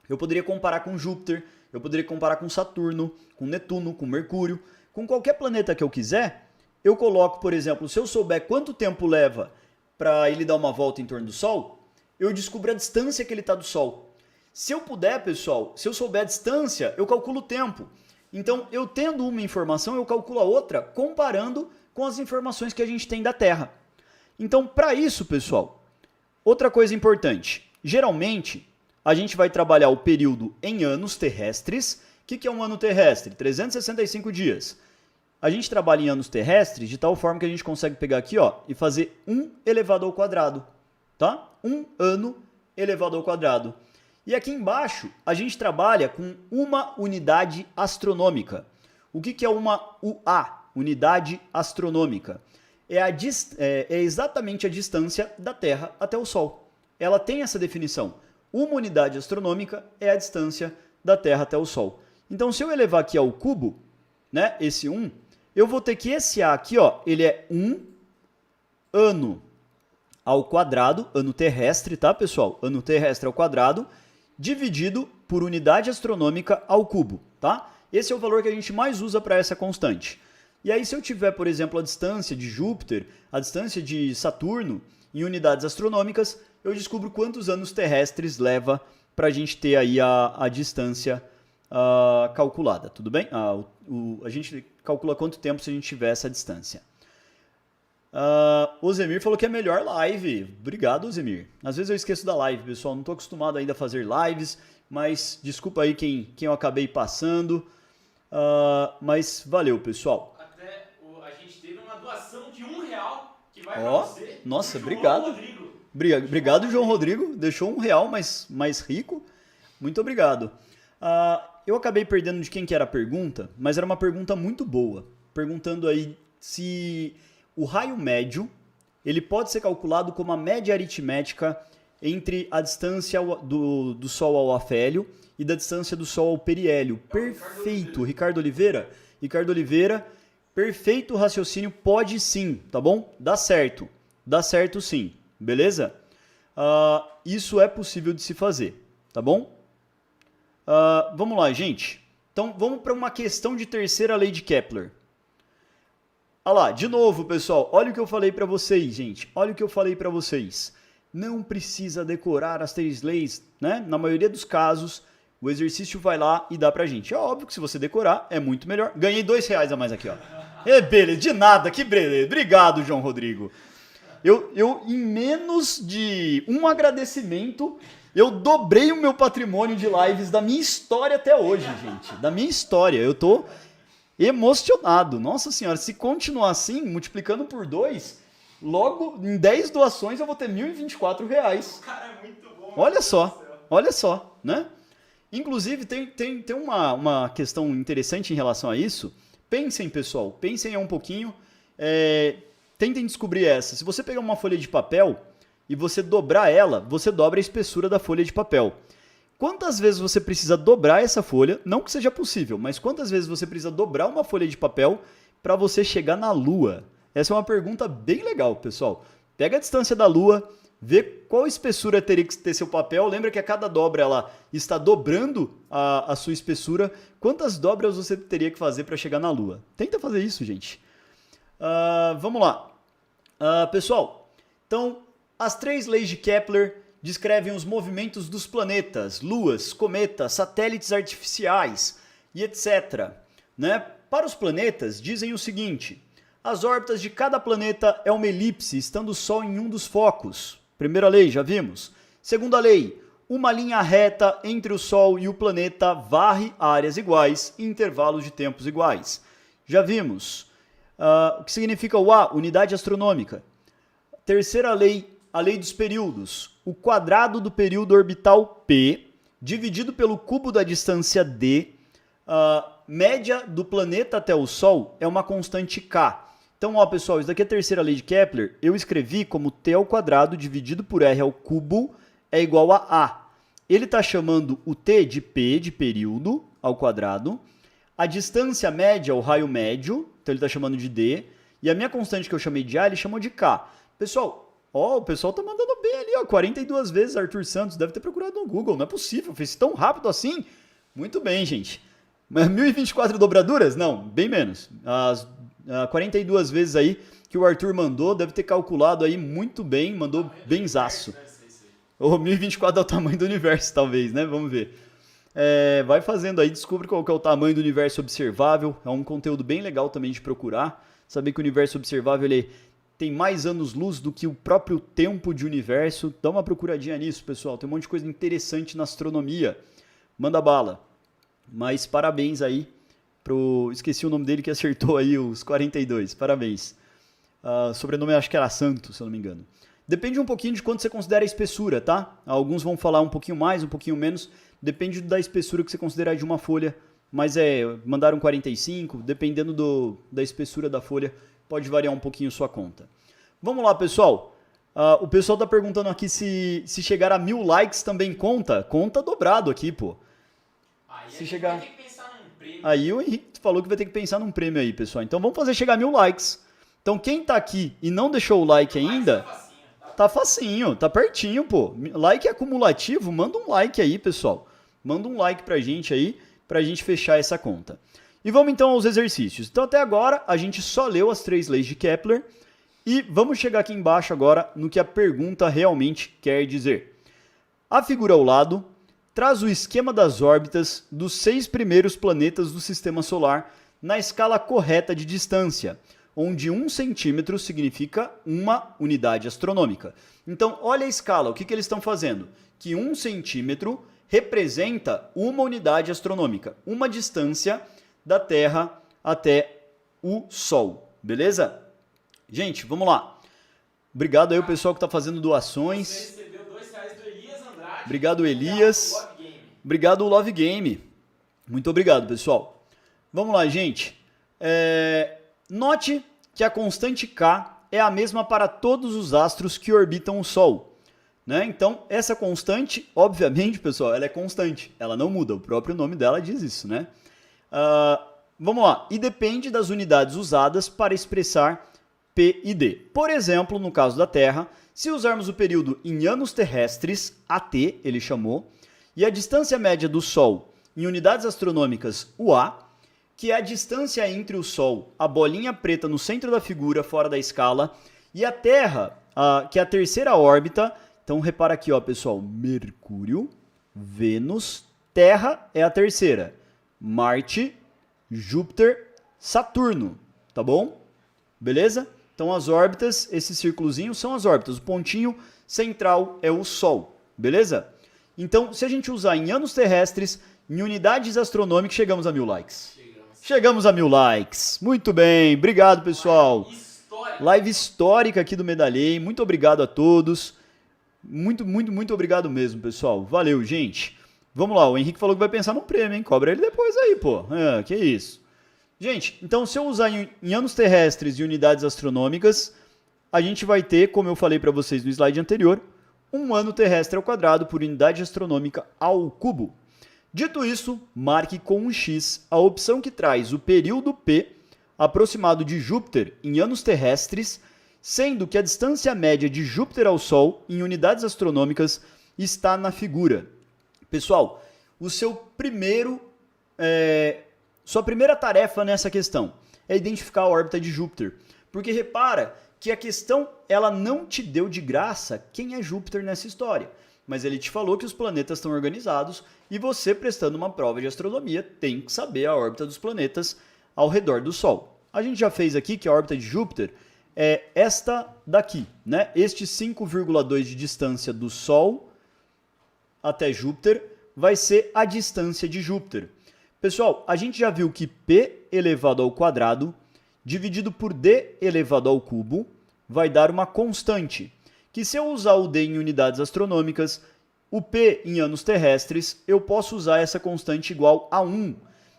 Eu poderia comparar com Júpiter, eu poderia comparar com Saturno, com Netuno, com Mercúrio, com qualquer planeta que eu quiser. Eu coloco, por exemplo, se eu souber quanto tempo leva para ele dar uma volta em torno do Sol, eu descubro a distância que ele está do Sol. Se eu puder, pessoal, se eu souber a distância, eu calculo o tempo. Então, eu tendo uma informação, eu calculo a outra, comparando com as informações que a gente tem da Terra. Então, para isso, pessoal, outra coisa importante. Geralmente, a gente vai trabalhar o período em anos terrestres. O que é um ano terrestre? 365 dias. A gente trabalha em anos terrestres de tal forma que a gente consegue pegar aqui e fazer 1 elevado ao quadrado. Tá? 1 ano elevado ao quadrado. E aqui embaixo, a gente trabalha com uma unidade astronômica. O que é uma UA? Unidade astronômica. É exatamente a distância da Terra até o Sol. Ela tem essa definição. Uma unidade astronômica é a distância da Terra até o Sol. Então, se eu elevar aqui ao cubo, né, esse 1, eu vou ter que esse A aqui, ele é 1 ano ao quadrado, ano terrestre, tá, pessoal? Ano terrestre ao quadrado, dividido por unidade astronômica ao cubo, tá? Esse é o valor que a gente mais usa para essa constante. E aí se eu tiver, por exemplo, a distância de Júpiter, a distância de Saturno em unidades astronômicas, eu descubro quantos anos terrestres leva para a gente ter aí a distância calculada, tudo bem? A gente calcula quanto tempo se a gente tiver essa distância. O Zemir falou que é melhor live. Obrigado, Zemir. Às vezes eu esqueço da live, pessoal. Não estou acostumado ainda a fazer lives, mas desculpa aí quem eu acabei passando. Mas valeu, pessoal. Até a gente teve uma doação de R$1 que vai para você. Nossa, obrigado. Obrigado, João Rodrigo. Deixou R$1 mais rico. Muito obrigado. Eu acabei perdendo de quem que era a pergunta, mas era uma pergunta muito boa. Perguntando aí se o raio médio ele pode ser calculado como a média aritmética entre a distância do Sol ao afélio e da distância do Sol ao periélio. Perfeito, Ricardo Oliveira. Ricardo Oliveira, perfeito raciocínio, pode sim, tá bom? Dá certo sim, beleza? Isso é possível de se fazer, tá bom? Vamos lá, gente. Então, vamos para uma questão de terceira lei de Kepler. Olha lá, de novo, pessoal, olha o que eu falei para vocês, gente. Olha o que eu falei para vocês. Não precisa decorar as 3 leis, né? Na maioria dos casos, o exercício vai lá e dá pra gente. É óbvio que se você decorar, é muito melhor. Ganhei R$2 a mais aqui, ó. Beleza, de nada, que beleza. Obrigado, João Rodrigo. Eu, em menos de um agradecimento, eu dobrei o meu patrimônio de lives da minha história até hoje, gente. Da minha história. Eu tô emocionado. Nossa senhora, se continuar assim, multiplicando por 2, logo em 10 doações eu vou ter R$1.024. O cara é muito bom. Olha só, né? Inclusive, tem uma questão interessante em relação a isso. Pensem, pessoal, pensem um pouquinho. Tentem descobrir essa. Se você pegar uma folha de papel e você dobrar ela, você dobra a espessura da folha de papel. Quantas vezes você precisa dobrar essa folha? Não que seja possível, mas quantas vezes você precisa dobrar uma folha de papel para você chegar na Lua? Essa é uma pergunta bem legal, pessoal. Pega a distância da Lua, vê qual espessura teria que ter seu papel. Lembra que a cada dobra ela está dobrando a sua espessura. Quantas dobras você teria que fazer para chegar na Lua? Tenta fazer isso, gente. Vamos lá. Pessoal, então, as 3 leis de Kepler descrevem os movimentos dos planetas, luas, cometas, satélites artificiais e etc. Né? Para os planetas, dizem o seguinte: as órbitas de cada planeta é uma elipse, estando o Sol em um dos focos. Primeira lei, já vimos. Segunda lei, uma linha reta entre o Sol e o planeta varre áreas iguais em intervalos de tempos iguais. Já vimos. O que significa o A? Unidade astronômica. Terceira lei, a lei dos períodos. O quadrado do período orbital P, dividido pelo cubo da distância D, média do planeta até o Sol é uma constante K. Então, ó, pessoal, isso daqui é a terceira lei de Kepler. Eu escrevi como T ao quadrado dividido por R ao cubo é igual a A. Ele está chamando o T de P, de período, ao quadrado. A distância média, o raio médio, então ele está chamando de D. E a minha constante que eu chamei de A, ele chamou de K. Pessoal, o pessoal tá mandando bem ali, ó. 42 vezes Arthur Santos. Deve ter procurado no Google. Não é possível, fez tão rápido assim. Muito bem, gente. Mas 1024 dobraduras? Não, bem menos. As 42 vezes aí que o Arthur mandou, deve ter calculado aí muito bem, mandou benzaço. Ou 1024 é o tamanho do universo, talvez, né? Vamos ver. Vai fazendo aí, descobre qual que é o tamanho do universo observável. É um conteúdo bem legal também de procurar. Saber que o universo observável ele tem mais anos-luz do que o próprio tempo de universo. Dá uma procuradinha nisso, pessoal. Tem um monte de coisa interessante na astronomia. Manda bala. Mas parabéns aí esqueci o nome dele que acertou aí os 42. Parabéns. Sobrenome acho que era Santos, se eu não me engano. Depende um pouquinho de quanto você considera a espessura, tá? Alguns vão falar um pouquinho mais, um pouquinho menos. Depende da espessura que você considerar de uma folha. Mas mandaram 45, dependendo da espessura da folha, pode variar um pouquinho sua conta. Vamos lá, pessoal. O pessoal tá perguntando aqui se chegar a 1000 likes também conta. Conta dobrado aqui, pô. Se chegar... Vai ter que pensar num prêmio. Aí o Henrique falou que vai ter que pensar num prêmio aí, pessoal. Então vamos fazer chegar a 1000 likes. Então quem tá aqui e não deixou o like ainda... Tá facinho, tá pertinho, pô. Like acumulativo, manda um like aí, pessoal. Manda um like pra gente fechar essa conta. E vamos então aos exercícios. Então até agora a gente só leu as 3 leis de Kepler e vamos chegar aqui embaixo agora no que a pergunta realmente quer dizer. A figura ao lado traz o esquema das órbitas dos 6 primeiros planetas do Sistema Solar na escala correta de distância, onde 1 centímetro significa uma unidade astronômica. Então, olha a escala, o que eles estão fazendo? Que 1 centímetro representa uma unidade astronômica, uma distância da Terra até o Sol, beleza? Gente, vamos lá. Obrigado aí o pessoal que está fazendo doações. Você recebeu R$2 do Elias Andrade. Obrigado, Elias. Obrigado, Love Game. Muito obrigado, pessoal. Vamos lá, gente. Note que a constante K é a mesma para todos os astros que orbitam o Sol. Né? Então, essa constante, obviamente, pessoal, ela é constante. Ela não muda. O próprio nome dela diz isso, né? Vamos lá. E depende das unidades usadas para expressar P e D. Por exemplo, no caso da Terra, se usarmos o período em anos terrestres, AT, ele chamou, e a distância média do Sol em unidades astronômicas, UA, que é a distância entre o Sol, a bolinha preta no centro da figura, fora da escala, e a Terra, que é a terceira órbita. Então, repara aqui, ó, pessoal, Mercúrio, Vênus, Terra é a terceira, Marte, Júpiter, Saturno, tá bom? Beleza? Então, as órbitas, esses círculozinhos são as órbitas, o pontinho central é o Sol, beleza? Então, se a gente usar em anos terrestres, em unidades astronômicas, chegamos a 1000 likes. Chegamos a 1000 likes. Muito bem, obrigado, pessoal. Live histórica aqui do Medalhei. Muito obrigado a todos. Muito obrigado mesmo, pessoal. Valeu, gente. Vamos lá, o Henrique falou que vai pensar num prêmio, hein? Cobra ele depois aí, pô. Que isso. Gente, então se eu usar em anos terrestres e unidades astronômicas, a gente vai ter, como eu falei para vocês no slide anterior, um ano terrestre ao quadrado por unidade astronômica ao cubo. Dito isso, marque com um X a opção que traz o período P aproximado de Júpiter em anos terrestres, sendo que a distância média de Júpiter ao Sol em unidades astronômicas está na figura. Pessoal, sua primeira tarefa nessa questão é identificar a órbita de Júpiter, porque repara que a questão ela não te deu de graça quem é Júpiter nessa história. Mas ele te falou que os planetas estão organizados e você, prestando uma prova de astronomia, tem que saber a órbita dos planetas ao redor do Sol. A gente já fez aqui que a órbita de Júpiter é esta daqui, né? Este 5,2 de distância do Sol até Júpiter vai ser a distância de Júpiter. Pessoal, a gente já viu que P elevado ao quadrado dividido por D elevado ao cubo vai dar uma constante, que se eu usar o D em unidades astronômicas, o P em anos terrestres, eu posso usar essa constante igual a 1.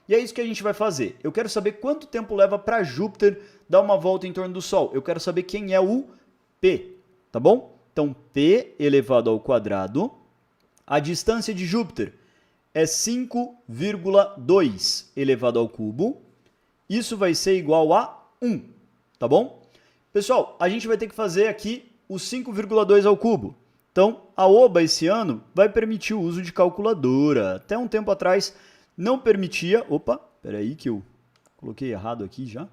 E é isso que a gente vai fazer. Eu quero saber quanto tempo leva para Júpiter dar uma volta em torno do Sol. Eu quero saber quem é o P, tá bom? Então, P elevado ao quadrado, a distância de Júpiter é 5,2 elevado ao cubo. Isso vai ser igual a 1, tá bom? Pessoal, a gente vai ter que fazer aqui o 5,2 ao cubo. Então, a OBA esse ano vai permitir o uso de calculadora. Até um tempo atrás não permitia... Opa, peraí que eu coloquei errado aqui já.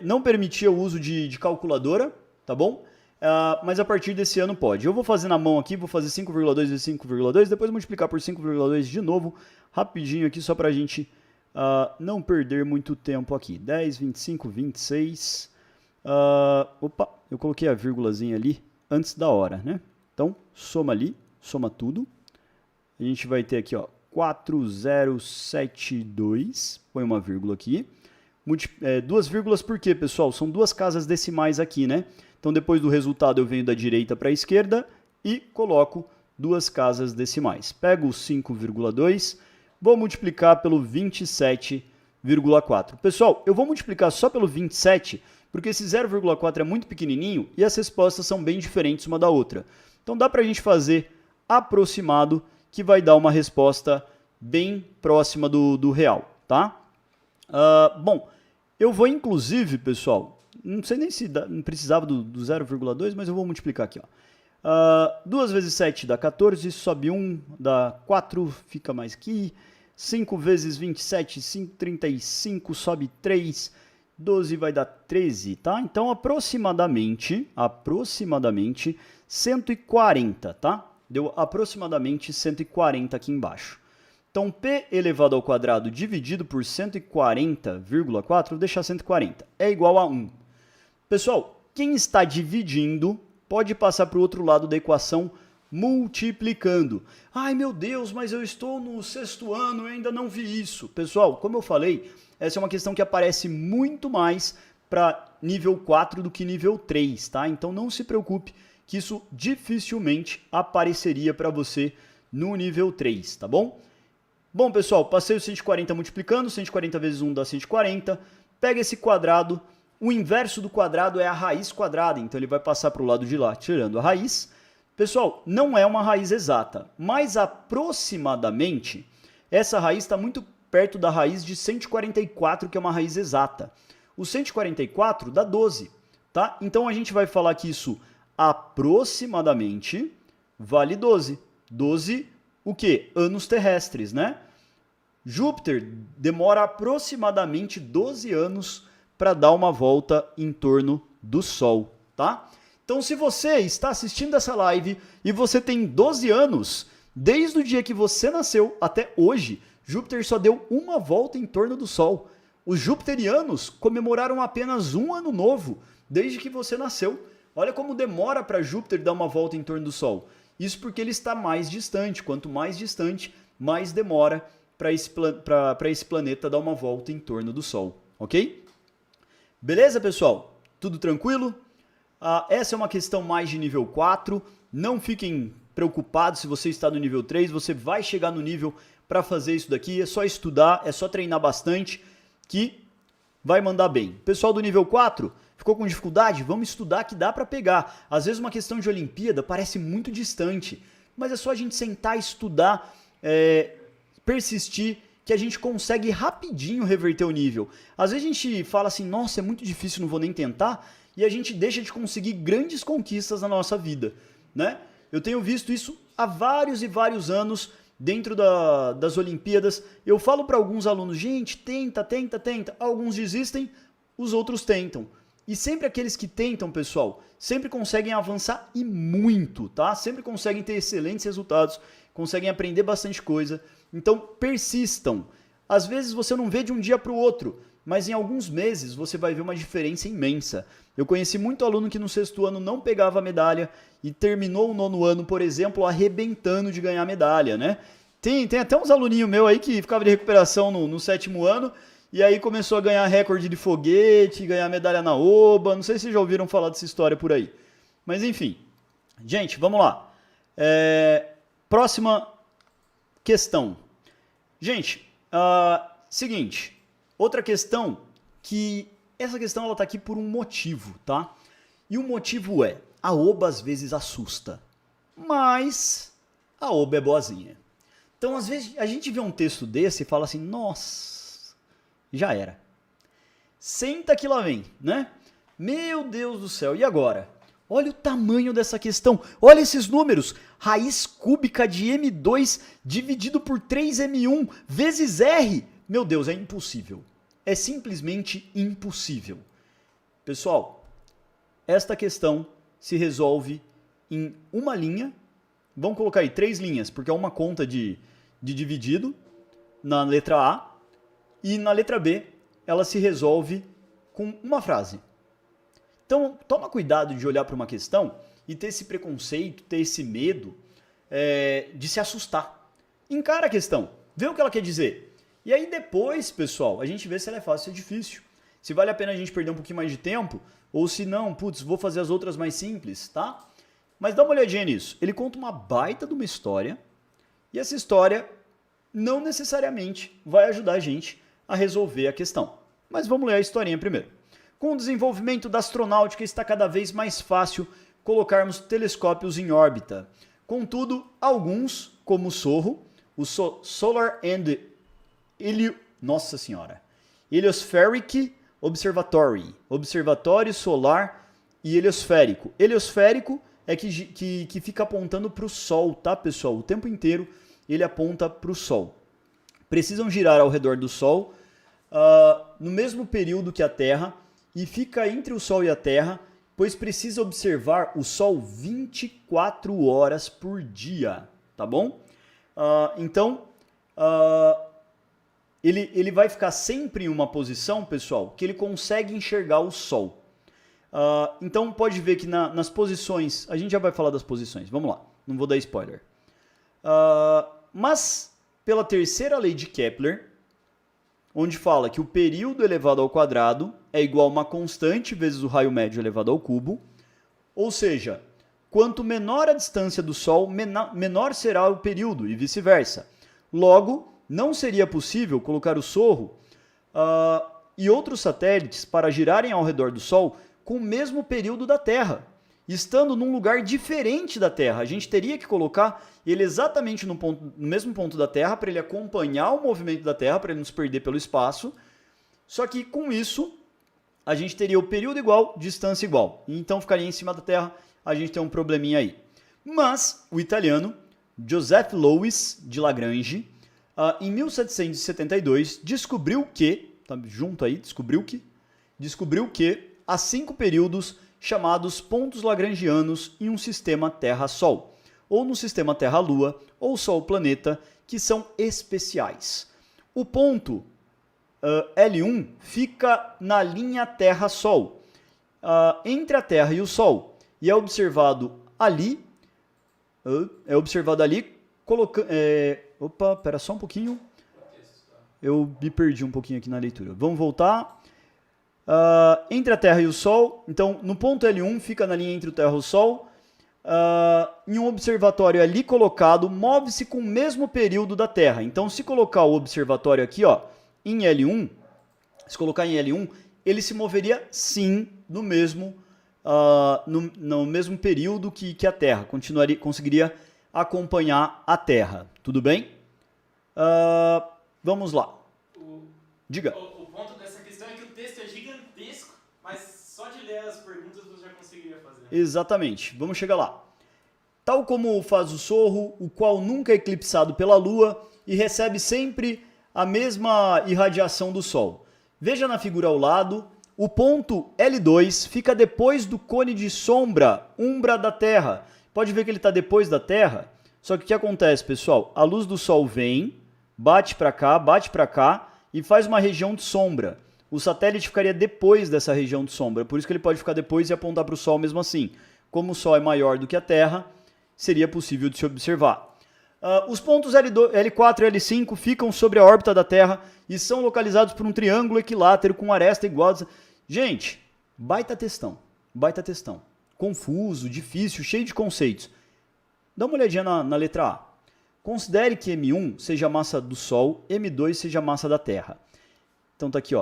Não permitia o uso de calculadora, tá bom? Mas a partir desse ano pode. Eu vou fazer na mão aqui, vou fazer 5,2 vezes 5,2, depois multiplicar por 5,2 de novo, rapidinho aqui, só para a gente não perder muito tempo aqui. 10, 25, 26... opa, eu coloquei a vírgulazinha ali antes da hora, né? Então, soma ali, soma tudo. A gente vai ter aqui, ó, 4072, põe uma vírgula aqui. Duas vírgulas por quê, pessoal? São duas casas decimais aqui, né? Então, depois do resultado, eu venho da direita para a esquerda e coloco duas casas decimais. Pego o 5,2, vou multiplicar pelo 27,4. Pessoal, eu vou multiplicar só pelo 27, porque esse 0,4 é muito pequenininho e as respostas são bem diferentes uma da outra. Então, dá para a gente fazer aproximado, que vai dar uma resposta bem próxima do real, tá? Bom, eu vou inclusive, pessoal, Não sei nem se não precisava do 0,2, mas eu vou multiplicar aqui. Ó. 2 vezes 7 dá 14, sobe 1, dá 4, fica mais aqui. 5 vezes 27, 35, sobe 3, 12 vai dar 13, tá? Então, aproximadamente 140, tá? Deu aproximadamente 140 aqui embaixo. Então, P elevado ao quadrado dividido por 140,4, vou deixar 140, é igual a 1. Pessoal, quem está dividindo pode passar para o outro lado da equação multiplicando. Ai, meu Deus, mas eu estou no 6º ano e ainda não vi isso. Pessoal, como eu falei, essa é uma questão que aparece muito mais para nível 4 do que nível 3, tá? Então, não se preocupe que isso dificilmente apareceria para você no nível 3, tá bom? Bom, pessoal, passei o 140 multiplicando, 140 vezes 1 dá 140, pega esse quadrado, o inverso do quadrado é a raiz quadrada, então ele vai passar para o lado de lá, tirando a raiz. Pessoal, não é uma raiz exata, mas aproximadamente, essa raiz está muito perto da raiz de 144, que é uma raiz exata. O 144 dá 12, tá? Então a gente vai falar que isso aproximadamente vale 12. 12 o quê? Anos terrestres, né? Júpiter demora aproximadamente 12 anos para dar uma volta em torno do Sol, tá? Então, se você está assistindo essa live e você tem 12 anos, desde o dia que você nasceu até hoje, Júpiter só deu uma volta em torno do Sol. Os jupiterianos comemoraram apenas um ano novo desde que você nasceu. Olha como demora para Júpiter dar uma volta em torno do Sol. Isso porque ele está mais distante. Quanto mais distante, mais demora para esse planeta dar uma volta em torno do Sol. Ok? Beleza, pessoal? Tudo tranquilo? Essa é uma questão mais de nível 4. Não fiquem preocupados se você está no nível 3. Você vai chegar no nível para fazer isso daqui. É só estudar, é só treinar bastante que vai mandar bem. Pessoal do nível 4... ficou com dificuldade? Vamos estudar que dá para pegar. Às vezes uma questão de Olimpíada parece muito distante, mas é só a gente sentar, estudar, persistir, que a gente consegue rapidinho reverter o nível. Às vezes a gente fala assim, nossa, é muito difícil, não vou nem tentar, e a gente deixa de conseguir grandes conquistas na nossa vida, né? Eu tenho visto isso há vários e vários anos dentro das Olimpíadas. Eu falo para alguns alunos, gente, tenta. Alguns desistem, os outros tentam. E sempre aqueles que tentam, pessoal, sempre conseguem avançar e muito, tá? Sempre conseguem ter excelentes resultados, conseguem aprender bastante coisa. Então, persistam. Às vezes você não vê de um dia para o outro, mas em alguns meses você vai ver uma diferença imensa. Eu conheci muito aluno que no 6º ano não pegava medalha e terminou o 9º ano, por exemplo, arrebentando de ganhar medalha, né? Tem até uns aluninhos meus aí que ficavam de recuperação no 7º ano, e aí começou a ganhar recorde de foguete, ganhar medalha na oba. Não sei se vocês já ouviram falar dessa história por aí. Mas enfim. Gente, vamos lá. Próxima questão. Gente, seguinte. Outra questão que... essa questão ela tá aqui por um motivo, tá? E o motivo é... a oba às vezes assusta. Mas a oba é boazinha. Então, às vezes, a gente vê um texto desse e fala assim, nossa... já era. Senta que lá vem, né? Meu Deus do céu, e agora? Olha o tamanho dessa questão, olha esses números. Raiz cúbica de M2 dividido por 3M1 vezes R. Meu Deus, é impossível. É simplesmente impossível. Pessoal, esta questão se resolve em uma linha. Vamos colocar aí 3 linhas, porque é uma conta de dividido na letra A. E na letra B, ela se resolve com uma frase. Então, toma cuidado de olhar para uma questão e ter esse preconceito, ter esse medo de se assustar. Encara a questão, vê o que ela quer dizer. E aí depois, pessoal, a gente vê se ela é fácil ou difícil. Se vale a pena a gente perder um pouquinho mais de tempo, ou se não, putz, vou fazer as outras mais simples, tá? Mas dá uma olhadinha nisso. Ele conta uma baita de uma história, e essa história não necessariamente vai ajudar a gente a resolver a questão. Mas vamos ler a historinha primeiro. Com o desenvolvimento da astronáutica está cada vez mais fácil colocarmos telescópios em órbita. Contudo, alguns, como o SOHO, o Solar and Heliospheric Observatório solar e heliosférico. Heliosférico é que fica apontando para o Sol, tá, pessoal? O tempo inteiro ele aponta para o Sol. Precisam girar ao redor do Sol no mesmo período que a Terra e fica entre o Sol e a Terra, pois precisa observar o Sol 24 horas por dia, tá bom? Então, ele vai ficar sempre em uma posição, pessoal, que ele consegue enxergar o Sol. Então, pode ver que nas posições... A gente já vai falar das posições, vamos lá, não vou dar spoiler. Mas, pela terceira lei de Kepler, onde fala que o período elevado ao quadrado é igual a uma constante vezes o raio médio elevado ao cubo, ou seja, quanto menor a distância do Sol, menor será o período e vice-versa. Logo, não seria possível colocar o Sorro e outros satélites para girarem ao redor do Sol com o mesmo período da Terra, estando num lugar diferente da Terra. A gente teria que colocar ele exatamente no mesmo ponto da Terra para ele acompanhar o movimento da Terra, para ele não se perder pelo espaço. Só que com isso, a gente teria o período igual, distância igual. Então ficaria em cima da Terra, a gente tem um probleminha aí. Mas o italiano Joseph Louis de Lagrange, em 1772, descobriu que há 5 períodos chamados pontos lagrangianos em um sistema Terra-Sol, ou no sistema Terra-Lua, ou Sol-Planeta, que são especiais. O ponto L1 fica na linha Terra-Sol, entre a Terra e o Sol, e é observado ali, colocando... Opa, pera só um pouquinho, eu me perdi um pouquinho aqui na leitura. Vamos voltar. Entre a Terra e o Sol, então no ponto L1 fica na linha entre o Terra e o Sol, em um observatório ali colocado, move-se com o mesmo período da Terra. Então se colocar o observatório aqui, em L1, ele se moveria sim no mesmo período que a Terra, conseguiria acompanhar a Terra, tudo bem? Vamos lá. Diga. O ponto dessa questão é que o texto é gigantesco, mas só de ler as perguntas você já conseguiria fazer. Exatamente, vamos chegar lá. Tal como faz o Sorro, o qual nunca é eclipsado pela Lua e recebe sempre a mesma irradiação do Sol. Veja na figura ao lado, o ponto L2 fica depois do cone de sombra, umbra da Terra. Pode ver que ele está depois da Terra, só que o que acontece, pessoal? A luz do Sol vem, bate para cá e faz uma região de sombra. O satélite ficaria depois dessa região de sombra, por isso que ele pode ficar depois e apontar para o Sol mesmo assim. Como o Sol é maior do que a Terra, seria possível de se observar. Os pontos L4 e L5 ficam sobre a órbita da Terra e são localizados por um triângulo equilátero com aresta igual. Gente, baita textão. Confuso, difícil, cheio de conceitos. Dá uma olhadinha na letra A. Considere que M1 seja a massa do Sol, M2 seja a massa da Terra. Então tá aqui,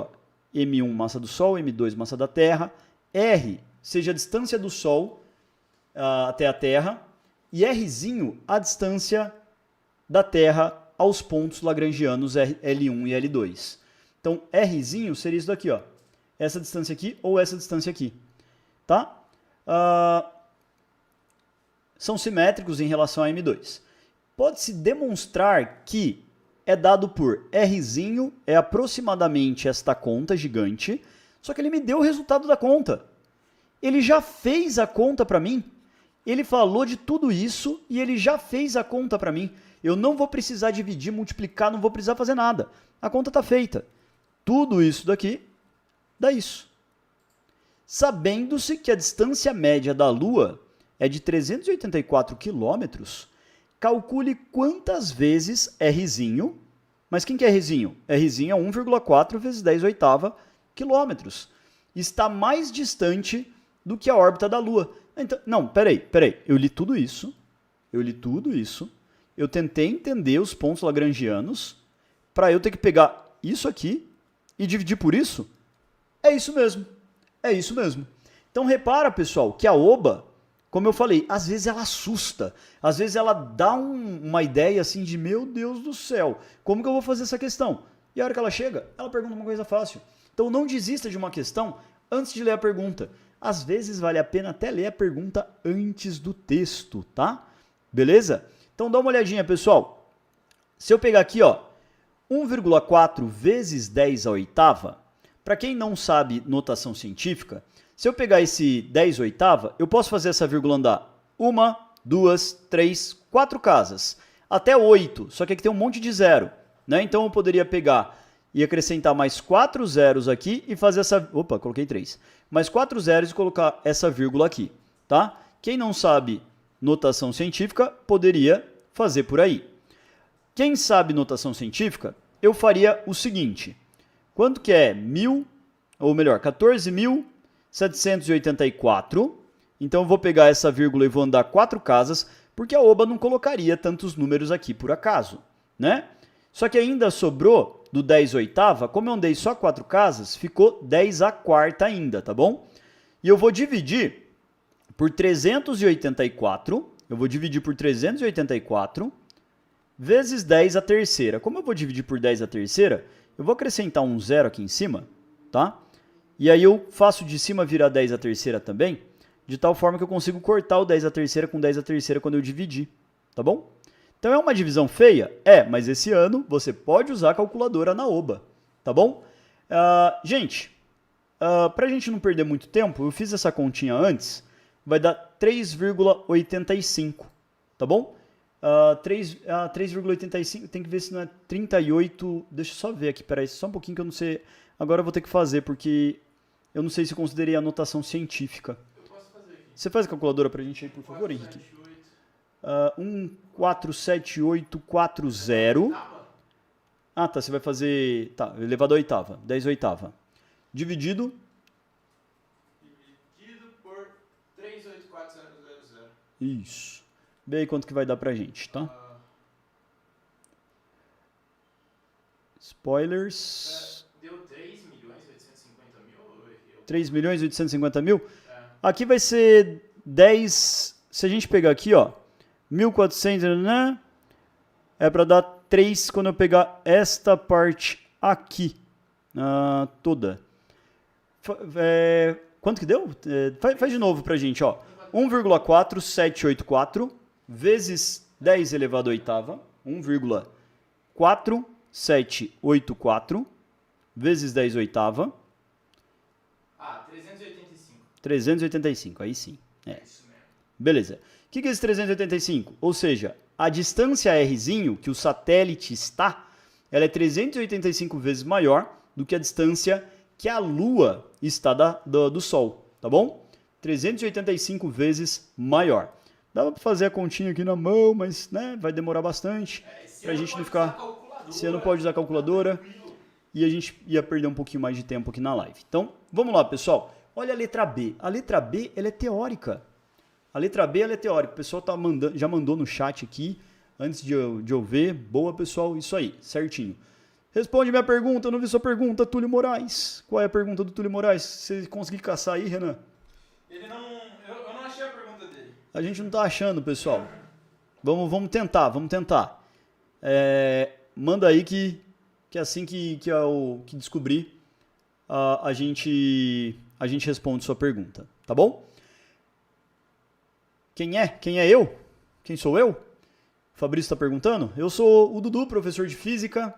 M1 massa do Sol, M2 massa da Terra, R seja a distância do Sol até a Terra e Rzinho a distância da Terra aos pontos lagrangianos L1 e L2. Então Rzinho seria isso daqui, essa distância aqui ou essa distância aqui, tá? São simétricos em relação a M2. Pode-se demonstrar que é dado por Rzinho, é aproximadamente esta conta gigante, só que ele me deu o resultado da conta. Ele já fez a conta para mim. Ele falou de tudo isso e ele já fez a conta para mim. Eu não vou precisar dividir, multiplicar, não vou precisar fazer nada. A conta está feita. Tudo isso daqui dá isso. Sabendo-se que a distância média da Lua é de 384 quilômetros, calcule quantas vezes Rzinho, mas quem que é Rzinho? Rzinho é 1,4 vezes 10 oitava quilômetros. Está mais distante do que a órbita da Lua. Então, não, peraí. Eu li tudo isso. Eu tentei entender os pontos lagrangianos para eu ter que pegar isso aqui e dividir por isso. É isso mesmo. Então repara, pessoal, que a oba, como eu falei, às vezes ela assusta, às vezes ela dá uma ideia assim de, meu Deus do céu, como que eu vou fazer essa questão? E a hora que ela chega, ela pergunta uma coisa fácil. Então não desista de uma questão antes de ler a pergunta. Às vezes vale a pena até ler a pergunta antes do texto, tá? Beleza? Então dá uma olhadinha, pessoal. Se eu pegar aqui, ó, 1,4 vezes 10 à oitava, para quem não sabe notação científica, se eu pegar esse 10 oitava, eu posso fazer essa vírgula andar 1, 2, 3, 4 casas, até 8, só que aqui tem um monte de zero, né? Então eu poderia pegar e acrescentar mais 4 zeros aqui e fazer essa... Opa, coloquei 3. Mais 4 zeros e colocar essa vírgula aqui, tá? Quem não sabe notação científica poderia fazer por aí. Quem sabe notação científica, eu faria o seguinte. Quanto que é 14.784? Então eu vou pegar essa vírgula e vou andar 4 casas, porque a oba não colocaria tantos números aqui por acaso, né? Só que ainda sobrou do 10 oitava, como eu andei só 4 casas, ficou 10 a quarta ainda, tá bom? E eu vou dividir por 384, vezes 10 a terceira. Como eu vou dividir por 10 a terceira, eu vou acrescentar um zero aqui em cima, tá? E aí eu faço de cima virar 10 a terceira também, de tal forma que eu consigo cortar o 10 a terceira com 10 a terceira quando eu dividir, tá bom? Então é uma divisão feia? É, mas esse ano você pode usar a calculadora na oba, tá bom? Gente, para a gente não perder muito tempo, eu fiz essa continha antes, vai dar 3,85, tá bom? 3,85, tem que ver se não é 38, deixa eu só ver aqui, peraí, só um pouquinho que eu não sei, agora eu vou ter que fazer, porque eu não sei se considerei a notação científica. Eu posso fazer aqui. Você faz a calculadora pra gente aí, por favor, Henrique? 1,47840. Ah, tá, você vai fazer, tá, elevado à oitava, 10 oitava. Dividido por 384.000. Isso. Vê aí quanto que vai dar pra gente, tá? Spoilers. Deu 3.850.000 ou eu errei? 3.850.000? Aqui vai ser 10... Se a gente pegar aqui, ó, 1.400, né? É pra dar 3 quando eu pegar esta parte aqui. Toda. Quanto que deu? Faz de novo pra gente, ó. 1,4784 vezes 10 elevado à oitava. 1,4784 vezes 10 oitava. 385. 385, aí sim. Isso mesmo. Beleza. O que é esse 385? Ou seja, a distância Rzinho, que o satélite está, ela é 385 vezes maior do que a distância que a Lua está do Sol, tá bom? 385 vezes maior. Dá para fazer a continha aqui na mão, mas né, vai demorar bastante para a gente não ficar... Você não pode usar a calculadora e a gente ia perder um pouquinho mais de tempo aqui na live. Então, vamos lá, pessoal. Olha a letra B. A letra B, ela é teórica. A letra B, ela é teórica. O pessoal já mandou no chat aqui, antes de eu ver. Boa, pessoal. Isso aí, certinho. Responde minha pergunta. Eu não vi sua pergunta, Túlio Moraes. Qual é a pergunta do Túlio Moraes? Você conseguir caçar aí, Renan? Eu não achei a pergunta dele. A gente não tá achando, pessoal. Vamos tentar. Manda aí que assim que descobrir, a gente responde sua pergunta, tá bom? Quem é? Quem é eu? Quem sou eu? O Fabrício está perguntando. Eu sou o Dudu, professor de física,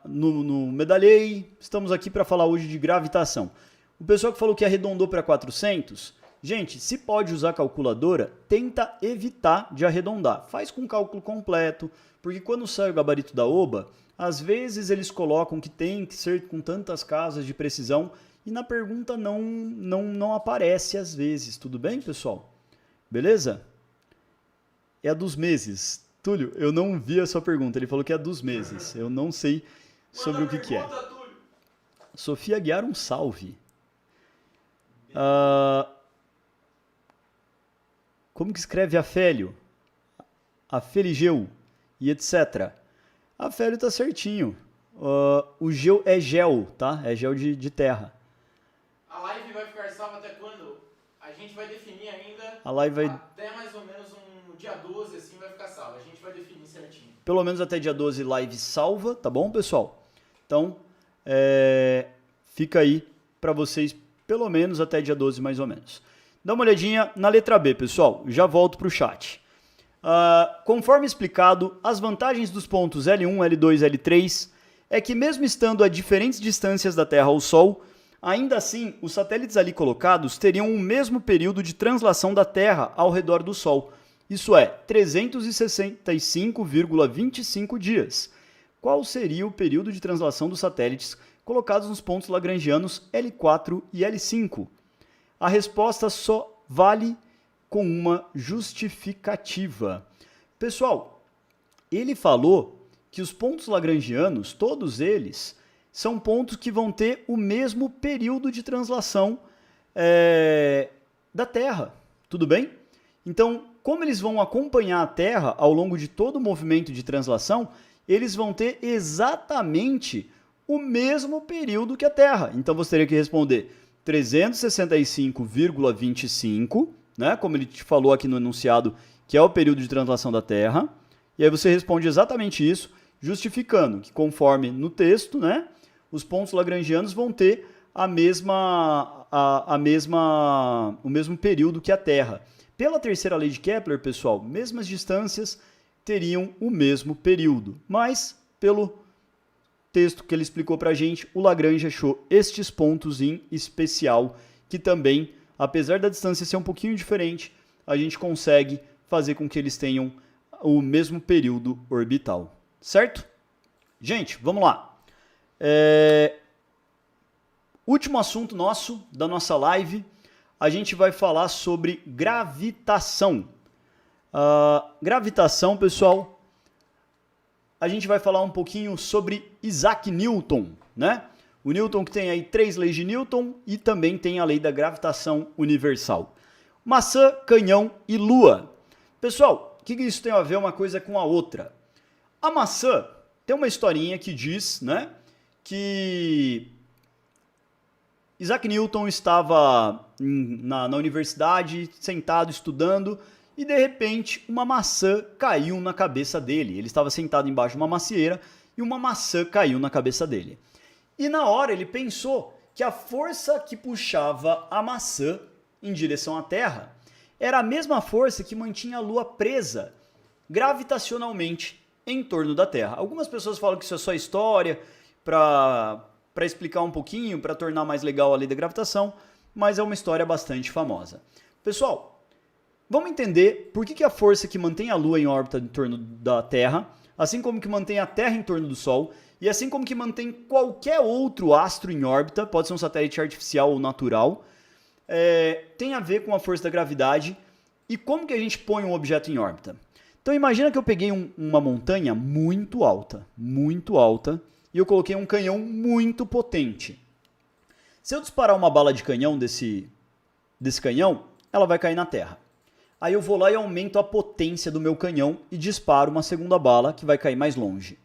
no Medalhei. Estamos aqui para falar hoje de gravitação. O pessoal que falou que arredondou para 400, gente, se pode usar calculadora, tenta evitar de arredondar. Faz com cálculo completo, porque quando sai o gabarito da oba, às vezes eles colocam que tem que ser com tantas casas de precisão e na pergunta não aparece às vezes. Tudo bem, pessoal? Beleza? É a dos meses. Túlio, eu não vi a sua pergunta. Ele falou que é a dos meses. Eu não sei sobre o que é. Sofia Guiar, um salve. Como que escreve Afélio? Afeligeu e etc. Afélio tá certinho. O gel é gel, tá? É gel de terra. A live vai ficar salva até quando? A gente vai definir ainda. A live vai... Até mais ou menos um dia 12, assim, vai ficar salva. A gente vai definir certinho. Pelo menos até dia 12 live salva, tá bom, pessoal? Então, Fica aí para vocês pelo menos até dia 12 mais ou menos. Dá uma olhadinha na letra B, pessoal. Já volto para o chat. Conforme explicado, as vantagens dos pontos L1, L2 e L3 é que mesmo estando a diferentes distâncias da Terra ao Sol, ainda assim os satélites ali colocados teriam o mesmo período de translação da Terra ao redor do Sol. Isso é, 365,25 dias. Qual seria o período de translação dos satélites colocados nos pontos lagrangianos L4 e L5? A resposta só vale com uma justificativa. Pessoal, ele falou que os pontos lagrangianos, todos eles, são pontos que vão ter o mesmo período de translação da Terra. Tudo bem? Então, como eles vão acompanhar a Terra ao longo de todo o movimento de translação, eles vão ter exatamente o mesmo período que a Terra. Então, você teria que responder 365,25, né? Como ele te falou aqui no enunciado, que é o período de translação da Terra. E aí você responde exatamente isso, justificando que conforme no texto, né, os pontos lagrangianos vão ter o mesmo período que a Terra. Pela terceira lei de Kepler, pessoal, mesmas distâncias teriam o mesmo período. Mas, pelo texto que ele explicou para a gente, o Lagrange achou estes pontos em especial, que também, apesar da distância ser um pouquinho diferente, a gente consegue fazer com que eles tenham o mesmo período orbital. Certo? Gente, vamos lá. Último assunto nosso, da nossa live, a gente vai falar sobre gravitação. Gravitação, pessoal, a gente vai falar um pouquinho sobre Isaac Newton, né? O Newton que tem aí 3 leis de Newton e também tem a lei da gravitação universal. Maçã, canhão e lua. Pessoal, o que isso tem a ver uma coisa com a outra? A maçã tem uma historinha que diz, né, que Isaac Newton estava na universidade, sentado, estudando, e de repente uma maçã caiu na cabeça dele. Ele estava sentado embaixo de uma macieira e uma maçã caiu na cabeça dele. E na hora ele pensou que a força que puxava a maçã em direção à Terra era a mesma força que mantinha a Lua presa gravitacionalmente em torno da Terra. Algumas pessoas falam que isso é só história para explicar um pouquinho, para tornar mais legal a lei da gravitação, mas é uma história bastante famosa. Pessoal, vamos entender por que a força que mantém a Lua em órbita em torno da Terra, assim como que mantém a Terra em torno do Sol, e assim como que mantém qualquer outro astro em órbita, pode ser um satélite artificial ou natural, tem a ver com a força da gravidade e como que a gente põe um objeto em órbita. Então imagina que eu peguei uma montanha muito alta, e eu coloquei um canhão muito potente. Se eu disparar uma bala de canhão desse canhão, ela vai cair na Terra. Aí eu vou lá e aumento a potência do meu canhão e disparo uma segunda bala que vai cair mais longe.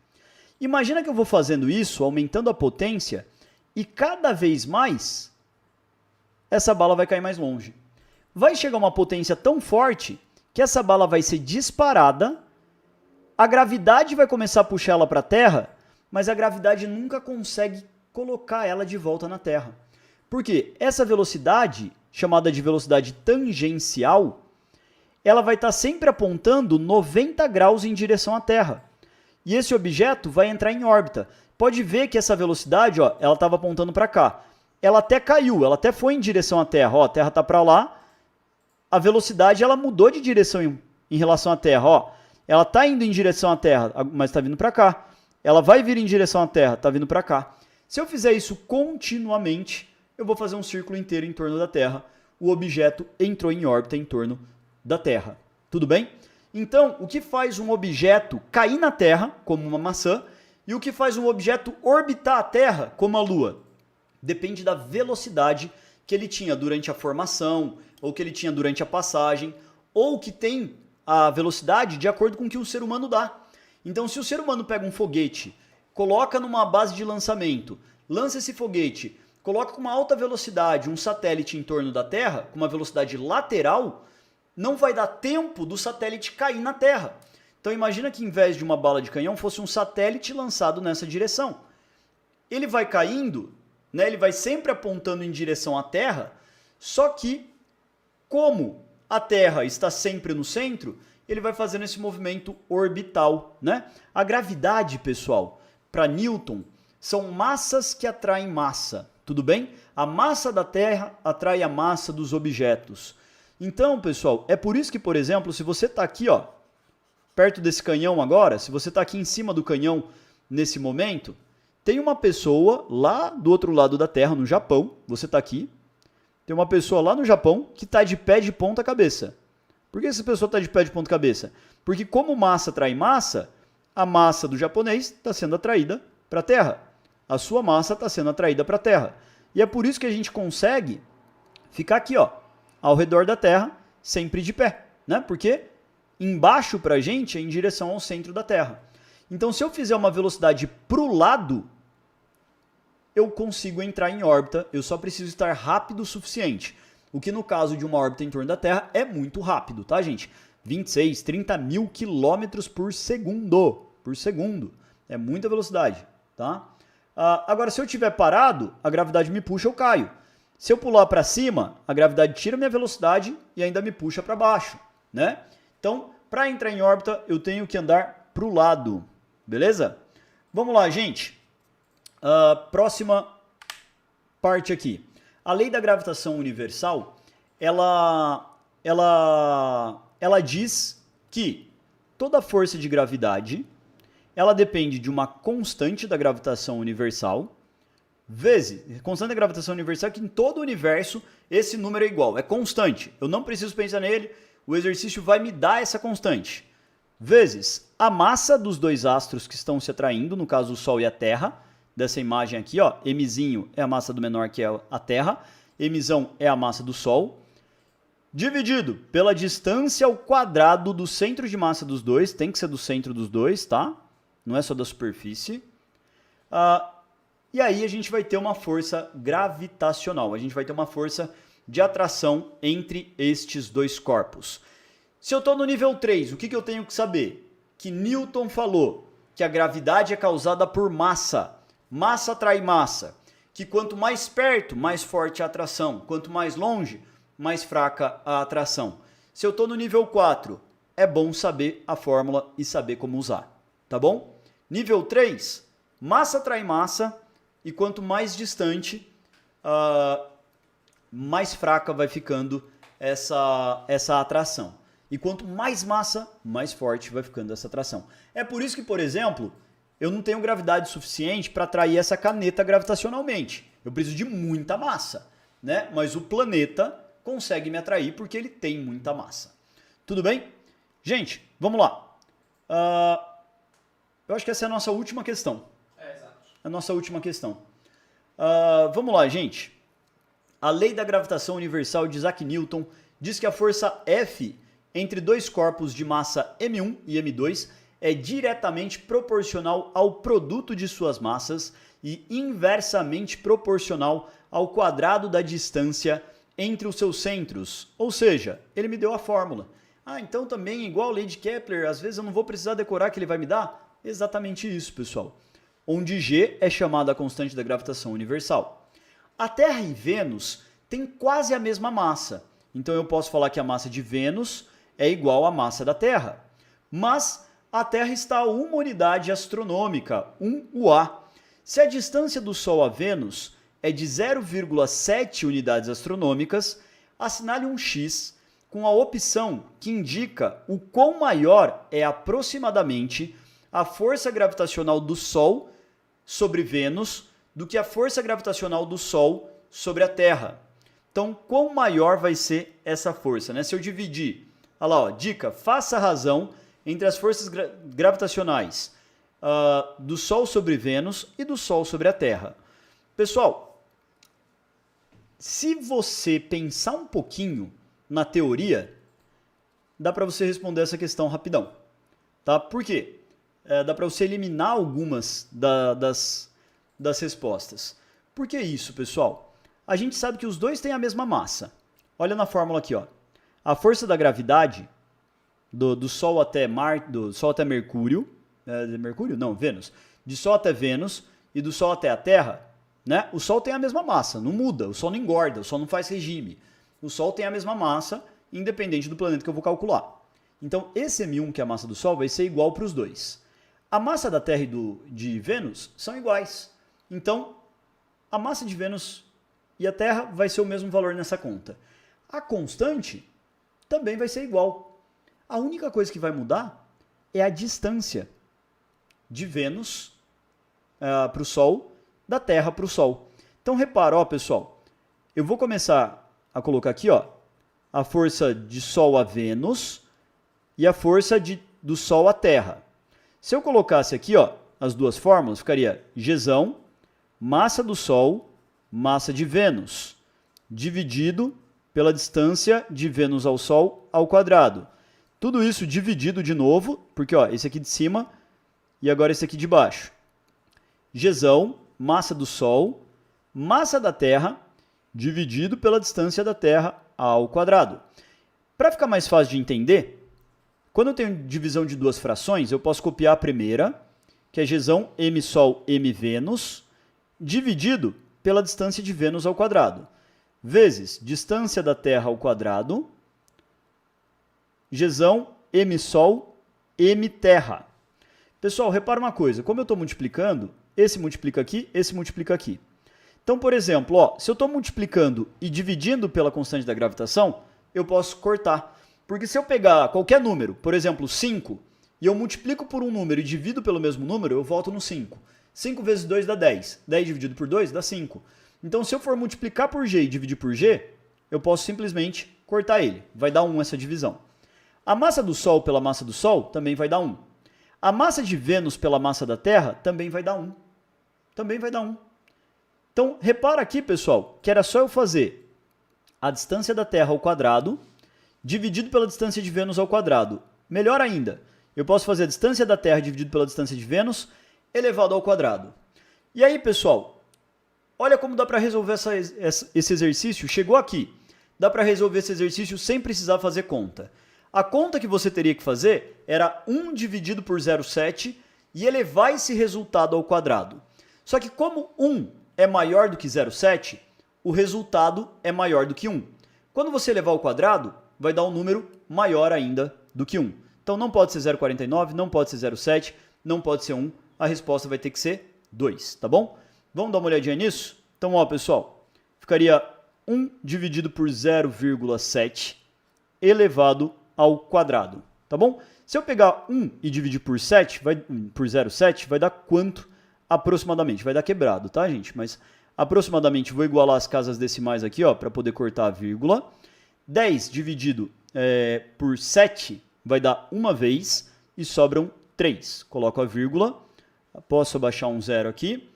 Imagina que eu vou fazendo isso, aumentando a potência, e cada vez mais essa bala vai cair mais longe. Vai chegar uma potência tão forte que essa bala vai ser disparada, a gravidade vai começar a puxar ela para a Terra, mas a gravidade nunca consegue colocar ela de volta na Terra. Por quê? Essa velocidade, chamada de velocidade tangencial, ela vai estar sempre apontando 90 graus em direção à Terra. E esse objeto vai entrar em órbita. Pode ver que essa velocidade, ó, ela estava apontando para cá. Ela até caiu, ela até foi em direção à Terra. Ó, a Terra está para lá. A velocidade ela mudou de direção em relação à Terra. Ó, ela está indo em direção à Terra, mas está vindo para cá. Ela vai vir em direção à Terra, está vindo para cá. Se eu fizer isso continuamente, eu vou fazer um círculo inteiro em torno da Terra. O objeto entrou em órbita em torno da Terra. Tudo bem? Então, o que faz um objeto cair na Terra, como uma maçã, e o que faz um objeto orbitar a Terra, como a Lua? Depende da velocidade que ele tinha durante a formação, ou que ele tinha durante a passagem, ou que tem a velocidade de acordo com o que o ser humano dá. Então, se o ser humano pega um foguete, coloca numa base de lançamento, lança esse foguete, coloca com uma alta velocidade um satélite em torno da Terra, com uma velocidade lateral, não vai dar tempo do satélite cair na Terra. Então imagina que em vez de uma bala de canhão fosse um satélite lançado nessa direção. ele vai caindo, né? Ele vai sempre apontando em direção à Terra, só que, como a Terra está sempre no centro, ele vai fazendo esse movimento orbital, né? A gravidade, pessoal, para Newton, são massas que atraem massa, tudo bem? A massa da Terra atrai a massa dos objetos. Então, pessoal, é por isso que, por exemplo, se você está aqui, ó, perto desse canhão agora, se você está aqui em cima do canhão nesse momento, tem uma pessoa lá do outro lado da Terra, no Japão, você está aqui, tem uma pessoa lá no Japão que está de pé de ponta cabeça. Por que essa pessoa está de pé de ponta cabeça? Porque como massa atrai massa, a massa do japonês está sendo atraída para a Terra. A sua massa está sendo atraída para a Terra. E é por isso que a gente consegue ficar aqui, ó, ao redor da Terra, sempre de pé, né? Porque embaixo para a gente é em direção ao centro da Terra. Então, se eu fizer uma velocidade para o lado, eu consigo entrar em órbita, eu só preciso estar rápido o suficiente. O que no caso de uma órbita em torno da Terra é muito rápido, tá, gente? 26, 30 mil quilômetros por segundo. É muita velocidade, tá? Agora, se eu estiver parado, a gravidade me puxa, eu caio. Se eu pular para cima, a gravidade tira minha velocidade e ainda me puxa para baixo, né? Então, para entrar em órbita, eu tenho que andar para o lado, beleza? Vamos lá, gente. Próxima parte aqui. A lei da gravitação universal, ela diz que toda força de gravidade, ela depende de uma constante da gravitação universal, vezes, constante da gravitação universal, que em todo o universo esse número é igual, é constante. Eu não preciso pensar nele, o exercício vai me dar essa constante. Vezes a massa dos dois astros que estão se atraindo, no caso o Sol e a Terra, dessa imagem aqui, ó, Mzinho é a massa do menor, que é a Terra, Mzão é a massa do Sol, dividido pela distância ao quadrado do centro de massa dos dois, tem que ser do centro dos dois, tá? Não é só da superfície. E aí a gente vai ter uma força gravitacional, a gente vai ter uma força de atração entre estes dois corpos. Se eu estou no nível 3, o que eu tenho que saber? Que Newton falou que a gravidade é causada por massa. Massa atrai massa, que quanto mais perto, mais forte a atração, quanto mais longe, mais fraca a atração. Se eu estou no nível 4, é bom saber a fórmula e saber como usar, tá bom? Nível 3, massa atrai massa, e quanto mais distante, mais fraca vai ficando essa atração. E quanto mais massa, mais forte vai ficando essa atração. É por isso que, por exemplo, eu não tenho gravidade suficiente para atrair essa caneta gravitacionalmente. Eu preciso de muita massa, né? Mas o planeta consegue me atrair porque ele tem muita massa. Tudo bem? Gente, vamos lá. Eu acho que essa é a nossa última questão. Exato. A nossa última questão. Vamos lá, gente. A lei da gravitação universal de Isaac Newton diz que a força F entre dois corpos de massa M1 e M2 é diretamente proporcional ao produto de suas massas e inversamente proporcional ao quadrado da distância entre os seus centros. Ou seja, ele me deu a fórmula. Então também, igual a lei de Kepler, às vezes eu não vou precisar decorar que ele vai me dar? Exatamente isso, pessoal. Onde G é chamada a constante da gravitação universal. A Terra e Vênus têm quase a mesma massa. Então eu posso falar que a massa de Vênus é igual à massa da Terra. Mas a Terra está a uma unidade astronômica, 1 UA. Se a distância do Sol a Vênus é de 0,7 unidades astronômicas, assinale um X com a opção que indica o quão maior é aproximadamente a força gravitacional do Sol sobre Vênus do que a força gravitacional do Sol sobre a Terra. Então, quão maior vai ser essa força, né? Se eu dividir, olha lá, ó, dica, faça a razão entre as forças gravitacionais do Sol sobre Vênus e do Sol sobre a Terra. Pessoal, se você pensar um pouquinho na teoria, dá para você responder essa questão rapidão. Tá? Por quê? Dá para você eliminar algumas das respostas. Por que isso, pessoal? A gente sabe que os dois têm a mesma massa. Olha na fórmula aqui, ó. A força da gravidade do Sol até Mercúrio, Mercúrio? Não, Vênus. De Sol até Vênus e do Sol até a Terra, né? O Sol tem a mesma massa, não muda, o Sol não engorda, o Sol não faz regime. O Sol tem a mesma massa, independente do planeta que eu vou calcular. Então, esse M1, que é a massa do Sol, vai ser igual para os dois. A massa da Terra e de Vênus são iguais. Então, a massa de Vênus e a Terra vai ser o mesmo valor nessa conta. A constante também vai ser igual. A única coisa que vai mudar é a distância de Vênus para o Sol, da Terra para o Sol. Então, repara, ó, pessoal, eu vou começar a colocar aqui, ó, a força de Sol a Vênus e a força do Sol à Terra. Se eu colocasse aqui, ó, as duas fórmulas, ficaria Gzão, massa do Sol, massa de Vênus, dividido pela distância de Vênus ao Sol ao quadrado. Tudo isso dividido de novo, porque ó, esse aqui de cima e agora esse aqui de baixo. Gzão, massa do Sol, massa da Terra, dividido pela distância da Terra ao quadrado. Para ficar mais fácil de entender, quando eu tenho divisão de duas frações, eu posso copiar a primeira, que é Gzão M Sol M Vênus, dividido pela distância de Vênus ao quadrado, vezes distância da Terra ao quadrado, Gzão M Sol M Terra. Pessoal, repara uma coisa, como eu estou multiplicando, esse multiplica aqui, esse multiplica aqui. Então, por exemplo, ó, se eu estou multiplicando e dividindo pela constante da gravitação, eu posso cortar. Porque se eu pegar qualquer número, por exemplo, 5, e eu multiplico por um número e divido pelo mesmo número, eu volto no 5. 5 vezes 2 dá 10. 10 dividido por 2 dá 5. Então, se eu for multiplicar por G e dividir por G, eu posso simplesmente cortar ele. Vai dar 1 essa divisão. A massa do Sol pela massa do Sol também vai dar 1. A massa de Vênus pela massa da Terra também vai dar 1. Também vai dar 1. Então, repara aqui, pessoal, que era só eu fazer a distância da Terra ao quadrado dividido pela distância de Vênus ao quadrado. Melhor ainda, eu posso fazer a distância da Terra dividido pela distância de Vênus elevado ao quadrado. E aí, pessoal, olha como dá para resolver esse exercício. Chegou aqui. Dá para resolver esse exercício sem precisar fazer conta. A conta que você teria que fazer era 1 dividido por 0,7 e elevar esse resultado ao quadrado. Só que como 1 é maior do que 0,7, o resultado é maior do que 1. Quando você elevar ao quadrado, vai dar um número maior ainda do que 1. Então não pode ser 0,49, não pode ser 0,7, não pode ser 1. A resposta vai ter que ser 2, tá bom? Vamos dar uma olhadinha nisso? Então, ó, pessoal, ficaria 1 dividido por 0,7 elevado ao quadrado, tá bom? Se eu pegar 1 e dividir por 7, por 0,7, vai dar quanto aproximadamente? Vai dar quebrado, tá, gente? Mas aproximadamente, vou igualar as casas decimais aqui, ó, para poder cortar a vírgula. 10 dividido por 7 vai dar uma vez e sobram 3. Coloco a vírgula, posso abaixar um zero aqui.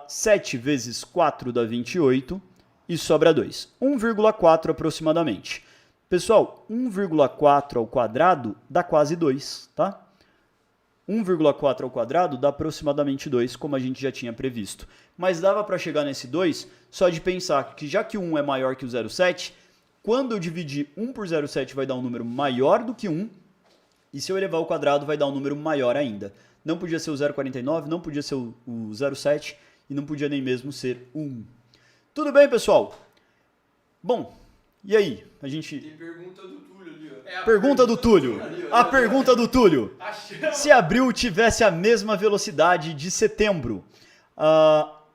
7 vezes 4 dá 28 e sobra 2. 1,4 aproximadamente. Pessoal, 1,4 ao quadrado dá quase 2, tá? 1,4 ao quadrado dá aproximadamente 2, como a gente já tinha previsto. Mas dava para chegar nesse 2 só de pensar que já que o 1 é maior que o 0,7, quando eu dividir 1 por 0,7 vai dar um número maior do que 1, e se eu elevar ao quadrado vai dar um número maior ainda. Não podia ser o 0,49, não podia ser o 0,7 e não podia nem mesmo ser o 1. Tudo bem, pessoal? Bom, e aí? A gente... Tem pergunta do Túlio ali, ó. Pergunta do Túlio. A pergunta do Túlio. Se abril tivesse a mesma velocidade de setembro,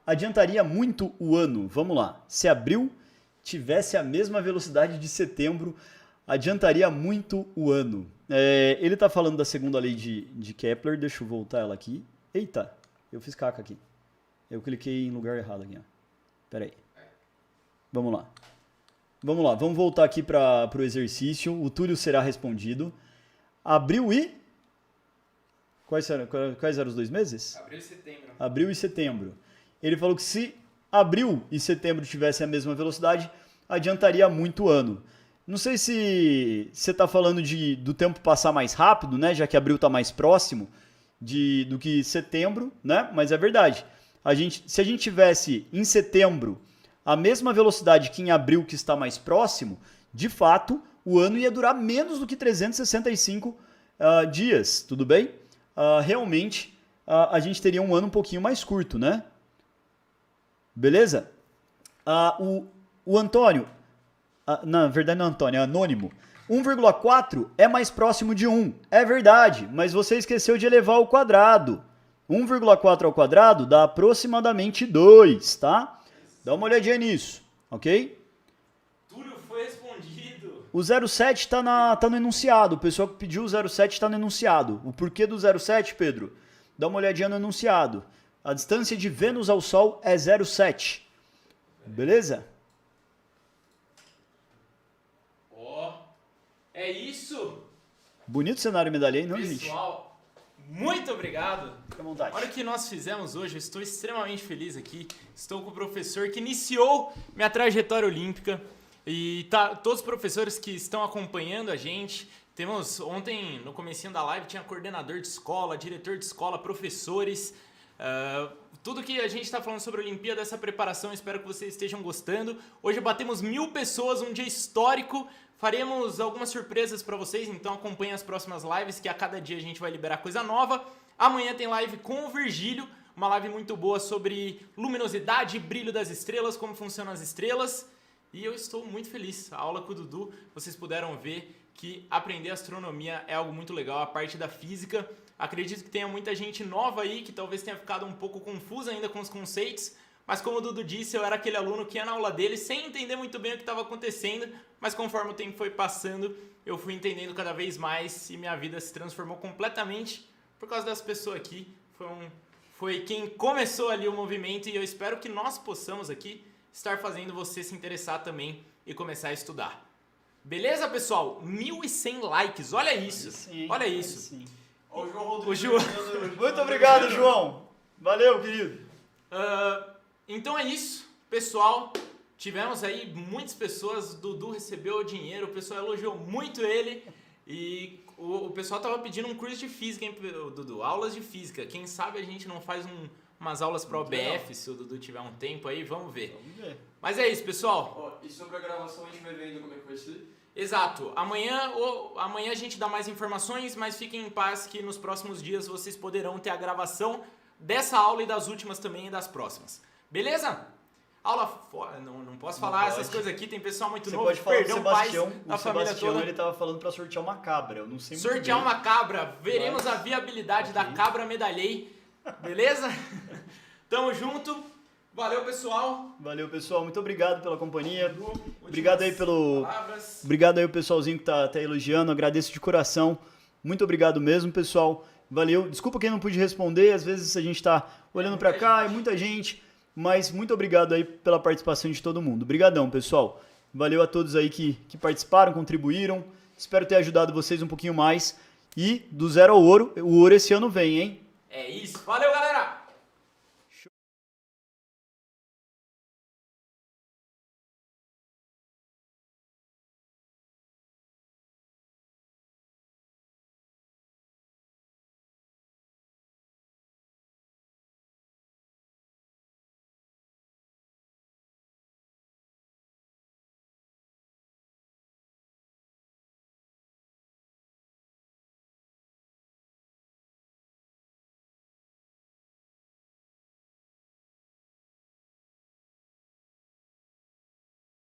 adiantaria muito o ano? Vamos lá. Se abril tivesse a mesma velocidade de setembro, adiantaria muito o ano. Ele está falando da segunda lei de Kepler. Deixa eu voltar ela aqui. Eita, eu fiz caca aqui. Eu cliquei em lugar errado aqui. Espera aí. Vamos lá. Vamos voltar aqui para o exercício. O Túlio será respondido. Abril e... Quais eram os 2 meses? Abril e setembro. Abril e setembro. Ele falou que se abril e setembro tivessem a mesma velocidade, adiantaria muito o ano. Não sei se você está falando do tempo passar mais rápido, né? Já que abril está mais próximo do que setembro, né? Mas é verdade. Se a gente tivesse em setembro a mesma velocidade que em abril, que está mais próximo, de fato, o ano ia durar menos do que 365 dias, tudo bem? Realmente, a gente teria um ano um pouquinho mais curto, né? Beleza? O Antônio, na verdade não é Antônio, é Anônimo. 1,4 é mais próximo de 1. É verdade, mas você esqueceu de elevar ao quadrado. 1,4 ao quadrado dá aproximadamente 2, tá? Dá uma olhadinha nisso, ok? Túlio foi respondido. O 07 tá no enunciado. O pessoal que pediu o 07 está no enunciado. O porquê do 07, Pedro? Dá uma olhadinha no enunciado. A distância de Vênus ao Sol é 0,7. Beleza? É isso, Bonito cenário medalhei, não, gente? pessoal. Muito obrigado. Fica à vontade. Olha o que nós fizemos hoje, eu estou extremamente feliz aqui. Estou com o professor que iniciou minha trajetória olímpica. E todos os professores que estão acompanhando a gente. Temos ontem, no comecinho da live, tinha coordenador de escola, diretor de escola, professores. Tudo que a gente está falando sobre a Olimpíada, essa preparação, espero que vocês estejam gostando. Hoje batemos 1000 pessoas, um dia histórico. Faremos algumas surpresas para vocês, então acompanhem as próximas lives, que a cada dia a gente vai liberar coisa nova. Amanhã tem live com o Virgílio, uma live muito boa sobre luminosidade, brilho das estrelas, como funcionam as estrelas. E eu estou muito feliz. A aula com o Dudu, vocês puderam ver que aprender astronomia é algo muito legal, a parte da física. Acredito que tenha muita gente nova aí, que talvez tenha ficado um pouco confusa ainda com os conceitos. Mas como o Dudu disse, eu era aquele aluno que ia na aula dele sem entender muito bem o que estava acontecendo, mas conforme o tempo foi passando, eu fui entendendo cada vez mais e minha vida se transformou completamente por causa das pessoas aqui. Foi quem começou ali o movimento e eu espero que nós possamos aqui estar fazendo você se interessar também e começar a estudar. Beleza, pessoal? 1.100 likes, olha isso, Sim, olha isso. Sim. Ó, o João Rodrigo. O João. Muito obrigado, João. Valeu, querido. Então é isso, pessoal. Tivemos aí muitas pessoas, o Dudu recebeu o dinheiro, o pessoal elogiou muito ele e o pessoal tava pedindo um curso de física, hein, Dudu? Aulas de física. Quem sabe a gente não faz umas aulas para OBF, se o Dudu tiver um tempo aí, vamos ver. Vamos ver. Mas é isso, pessoal. Ó, e sobre a gravação a gente vai vendo como é que vai ser. Exato. Amanhã a gente dá mais informações, mas fiquem em paz que nos próximos dias vocês poderão ter a gravação dessa aula e das últimas também e das próximas. Beleza? Aula fora. Não posso falar essas coisas aqui, tem pessoal muito Você novo. pode falar Perdão, do Sebastião. pais da O família Sebastião, toda. ele tava falando pra sortear uma cabra. Eu não sei muito Sortear bem. uma cabra. Veremos a viabilidade da cabra medalhei. Beleza? Tamo junto. Valeu, pessoal. Valeu, pessoal. Muito obrigado pela companhia. Obrigado aí Palavras. Obrigado aí o pessoalzinho que tá elogiando. Agradeço de coração. Muito obrigado mesmo, pessoal. Valeu. Desculpa quem não pude responder. Às vezes a gente tá olhando pra cá, é muita gente. Mas muito obrigado aí pela participação de todo mundo. Obrigadão, pessoal. Valeu a todos aí que participaram, contribuíram. Espero ter ajudado vocês um pouquinho mais. E do zero ao ouro, o ouro esse ano vem, hein? É isso. Valeu, galera.